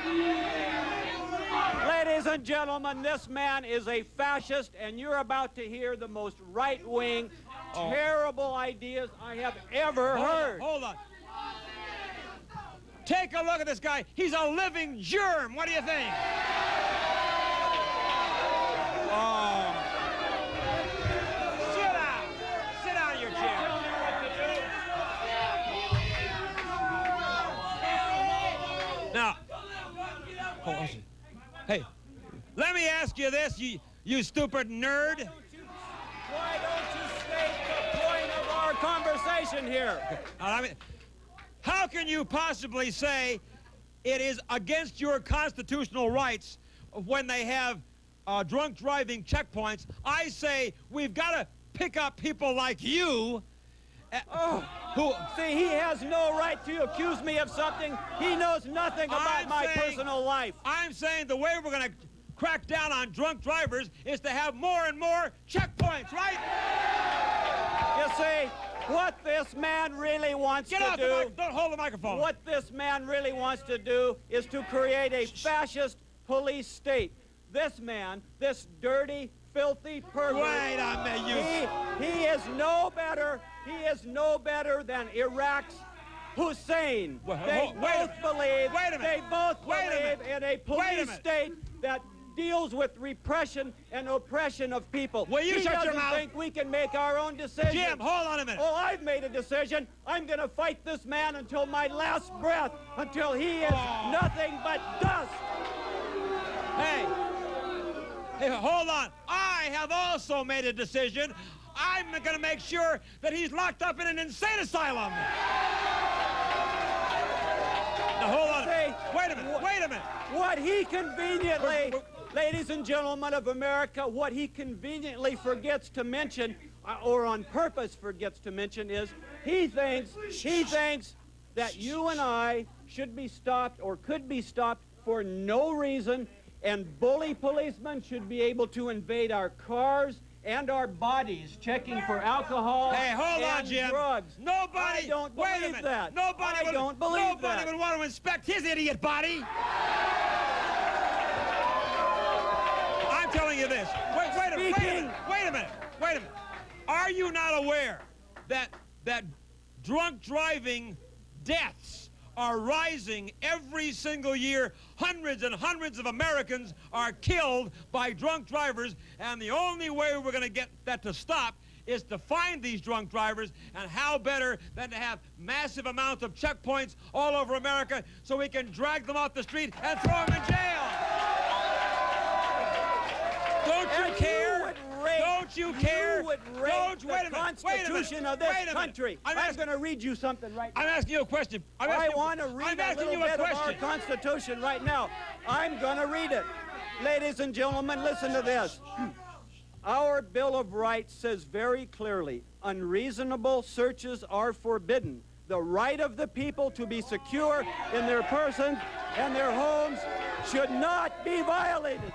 on. Ladies and gentlemen, this man is a fascist, and you're about to hear the most right-wing, terrible ideas I have ever heard. Hold on. Take a look at this guy. He's a living germ. What do you think? Oh. Sit down. Sit down in your chair. Now, hold on. Hey, let me ask you this, you stupid nerd. Why don't you state the point of our conversation here? How can you possibly say it is against your constitutional rights when they have drunk driving checkpoints? I say we've got to pick up people like you See, he has no right to accuse me of something. He knows nothing about my personal life. I'm saying the way we're going to crack down on drunk drivers is to have more and more checkpoints, right? You see, what this man really wants to do... Don't hold the microphone. What this man really wants to do is to create a fascist police state. This man, this dirty, filthy pervert... Wait a minute, He is no better than Iraq's Hussein. They both believe in a police state that deals with repression and oppression of people. Will you shut your mouth? He doesn't think we can make our own decisions. Jim, hold on a minute. Oh, I've made a decision. I'm going to fight this man until my last breath, until he is nothing but dust. Hey, hold on. I have also made a decision. I'm going to make sure that he's locked up in an insane asylum. Now, hold on. Wait a minute. What he conveniently, ladies and gentlemen of America, what he conveniently forgets to mention, or on purpose forgets to mention, is he thinks that you and I should be stopped or could be stopped for no reason, and bully policemen should be able to invade our cars and our bodies, checking for alcohol and Jim. drugs. Nobody. I don't believe that. Nobody would want to inspect his idiot body. I'm telling you this. Wait a minute. Are you not aware that drunk driving deaths are rising every single year. Hundreds and hundreds of Americans are killed by drunk drivers, and the only way we're going to get that to stop is to find these drunk drivers, and how better than to have massive amounts of checkpoints all over America so we can drag them off the street and throw them in jail. Don't you care? Don't you care? You would rape the Constitution of this country. I'm going to read you something right now. I'm asking you a question. I want to read a little bit of our Constitution right now. I'm going to read it. Ladies and gentlemen, listen to this. Our Bill of Rights says very clearly, unreasonable searches are forbidden. The right of the people to be secure in their persons and their homes should not be violated.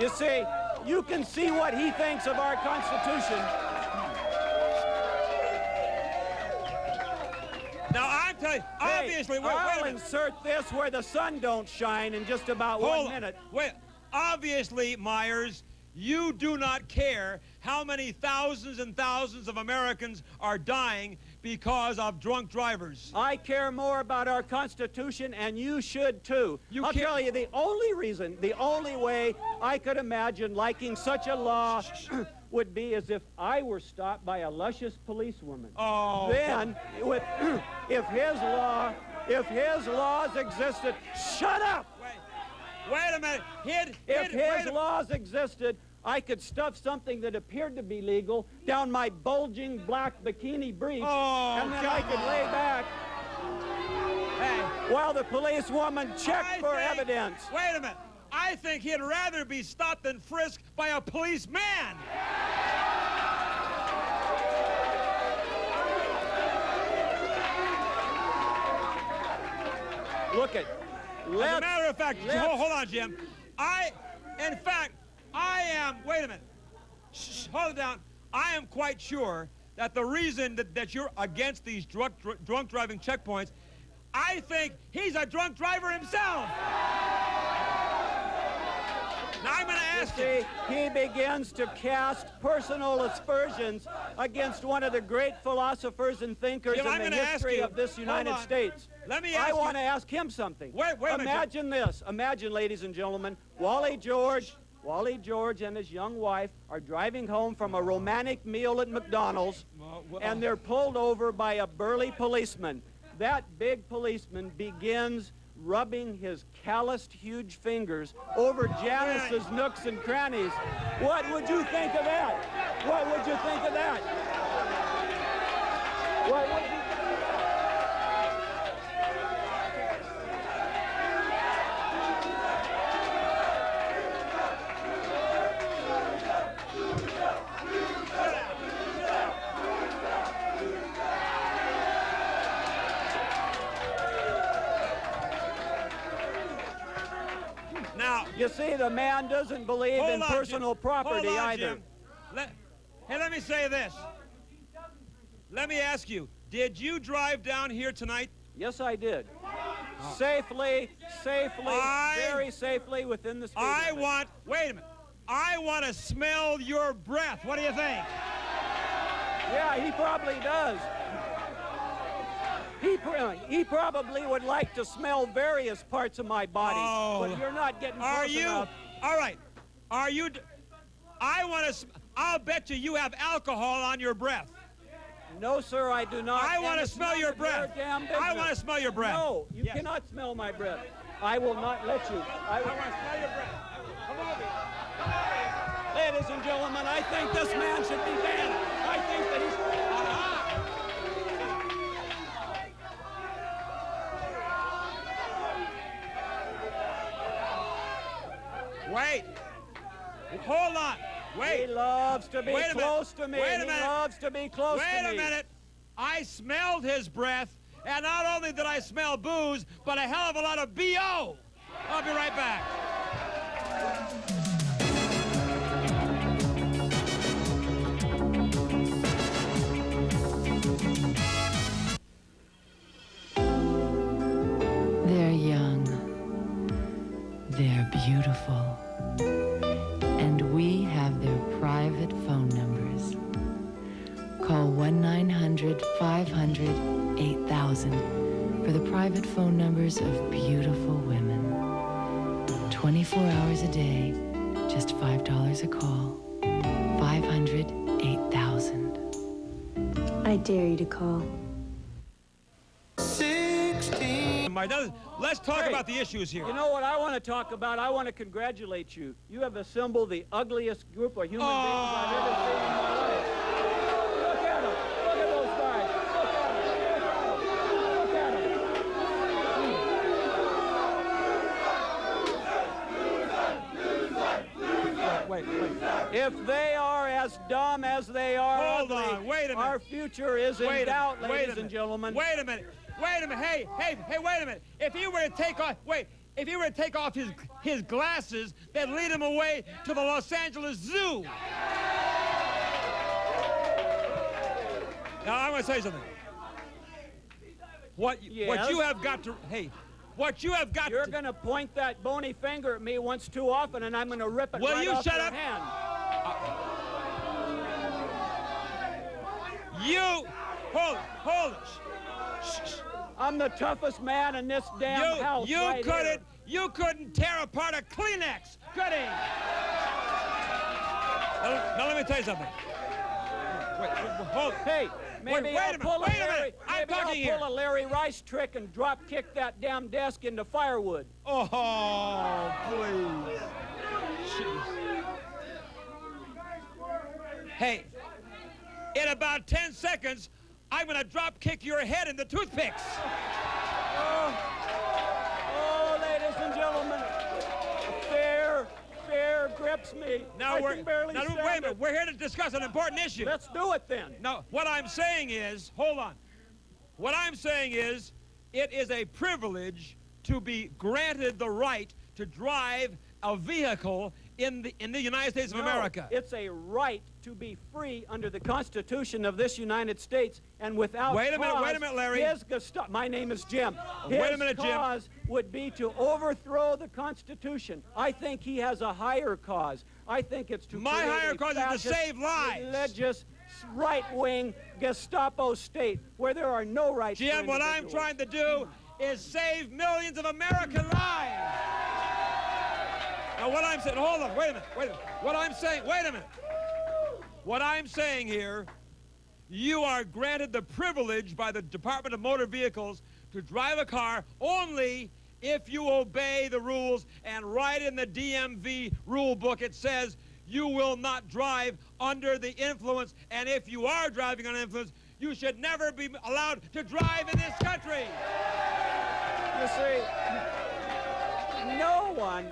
You see, you can see what he thinks of our Constitution. Now, I'm telling you, obviously, I'll insert this where the sun don't shine in just about 1 minute. Wait, obviously, Myers, you do not care how many thousands and thousands of Americans are dying because of drunk drivers. I care more about our Constitution, and you should too. I'll tell you, the only reason, the only way I could imagine liking such a law would be as if I were stopped by a luscious policewoman. Oh. Then, if his laws existed, shut up! Wait a minute. If his laws existed, I could stuff something that appeared to be legal down my bulging black bikini briefs, and then I could lay back while the policewoman checked for evidence. Wait a minute. I think he'd rather be stopped than frisked by a policeman. Look at. As a matter of fact, hold on, Jim. In fact, I am, wait a minute. Shh, hold it down. I am quite sure that the reason that you're against these drunk driving checkpoints, I think he's a drunk driver himself. Now I'm going to ask you. He begins to cast personal aspersions against one of the great philosophers and thinkers in the history of this United States. Let me ask I want to ask him something. Wait a minute. Imagine this. Imagine, ladies and gentlemen, Wally George and his young wife are driving home from a romantic meal at McDonald's, and they're pulled over by a burly policeman. That big policeman begins rubbing his calloused, huge fingers over Janice's nooks and crannies. What would you think of that? What would you think of that? What would you... You see, the man doesn't believe in personal property either. Let me say this. Let me ask you, did you drive down here tonight? Yes, I did. Safely, very safely within the speed limit. Wait a minute. I want to smell your breath. What do you think? Yeah, he probably does. He probably would like to smell various parts of my body, but you're not getting close enough. All right. Are you... I'll bet you have alcohol on your breath. No, sir, I do not. I want to smell your breath. I want to smell your breath. No, you cannot smell my breath. I will not let you. I want to smell your breath. Come over here. Ladies and gentlemen, I think this man should be banned. I think that he's... Wait. Hold on. Wait. He loves to be close to me. Wait a minute. He loves to be close to me. Wait a minute. I smelled his breath, and not only did I smell booze, but a hell of a lot of B.O. I'll be right back. They're young. They're beautiful. And we have their private phone numbers. Call 1-900-500-8000 for the private phone numbers of beautiful women. 24 hours a day, just $5 a call. 500-8000. I dare you to call. Let's talk about the issues here. You know what I want to talk about? I want to congratulate you. You have assembled the ugliest group of human beings I've ever seen in my life. Look at them. Look at those guys. Look at them. Look at them. Wait. If they are as dumb as they are ugly, Wait a minute. our future is in doubt, ladies and gentlemen. Wait a minute. Hey, wait a minute. If he were to take off his glasses, they'd lead him away to the Los Angeles Zoo. Now, I want to say something. What you have got to, You're going to point that bony finger at me once too often, and I'm going to rip it Will right you off shut your up? hand. Hold it. I'm the toughest man in this damn house right here. You couldn't tear apart a Kleenex, could he? Now let me tell you something. Hey, maybe I'll pull a Larry Rice trick and drop kick that damn desk into firewood. Oh, please. Jeez. Hey, in about 10 seconds, I'm going to drop kick your head into toothpicks. Oh, ladies and gentlemen, fear grips me. Now I can barely wait a stand minute. We're here to discuss an important issue. Let's do it then. Now, what I'm saying is, hold on. What I'm saying is, it is a privilege to be granted the right to drive a vehicle in the United States of America. It's a right to be free under the Constitution of this United States, and without Wait a minute, Larry. My name is Jim. Wait a minute, Jim. His cause would be to overthrow the Constitution. I think he has a higher cause. I think it's to My higher cause is to save lives. Religious, right-wing Gestapo state where there are no rights. Jim, what I'm trying to do is save millions of American lives. Now, what I'm saying, hold on, wait a minute. What I'm saying here, you are granted the privilege by the Department of Motor Vehicles to drive a car only if you obey the rules, and right in the DMV rule book it says you will not drive under the influence, and if you are driving under influence, you should never be allowed to drive in this country. You see, no one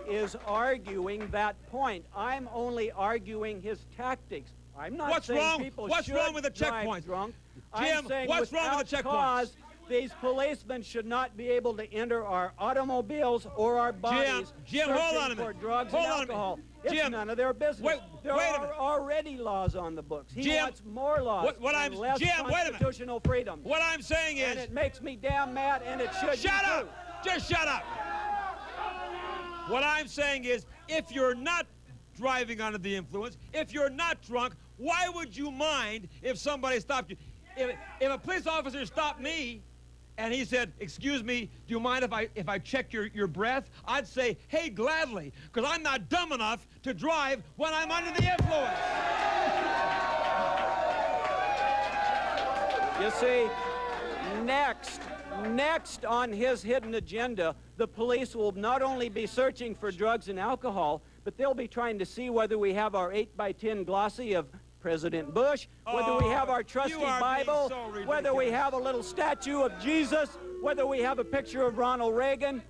is arguing that point. I'm only arguing his tactics. I'm not saying people What's should wrong with the drive checkpoints? drunk. Jim, I'm saying what's wrong with the without checkpoints? cause, these policemen should not be able to enter our automobiles or our bodies Jim, hold on a searching for minute. drugs Hold and on a minute. alcohol. It's Jim, none of their business. There wait a are minute. already laws on the books. He Jim, wants more laws and less Jim, wait a minute. constitutional freedom. What I'm saying is... And it makes me damn mad, and it should Shut up! Just shut up! What I'm saying is, if you're not driving under the influence, if you're not drunk, why would you mind if somebody stopped you? If a police officer stopped me and he said, "Excuse me, do you mind if I check your breath?" I'd say, "Hey, gladly," because I'm not dumb enough to drive when I'm under the influence. You see, next on his hidden agenda, the police will not only be searching for drugs and alcohol, but they'll be trying to see whether we have our 8x10 glossy of President Bush, whether we have our trusty Bible, whether we have a little statue of Jesus, whether we have a picture of Ronald Reagan.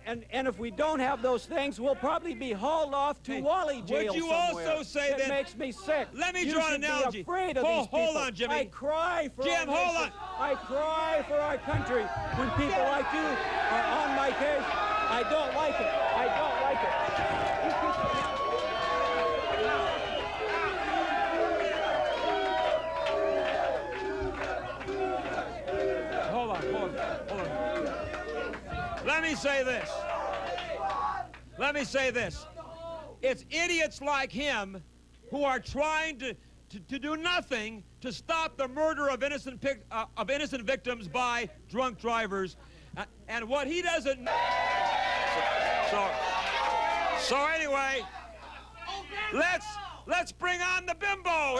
And if we don't have those things, we'll probably be hauled off to Wally jail Would you somewhere. also say that... It makes me sick. Let me You draw an should analogy. Be afraid of these people. Hold on, Jimmy. I cry for Jim, our hold nation. on. I cry for our country when people like you are on my case. I don't like it. I don't like it. Hold on. Let me say this. Let me say this. It's idiots like him who are trying to do nothing to stop the murder of innocent victims by drunk drivers. And what he doesn't know. So anyway, let's bring on the bimbo.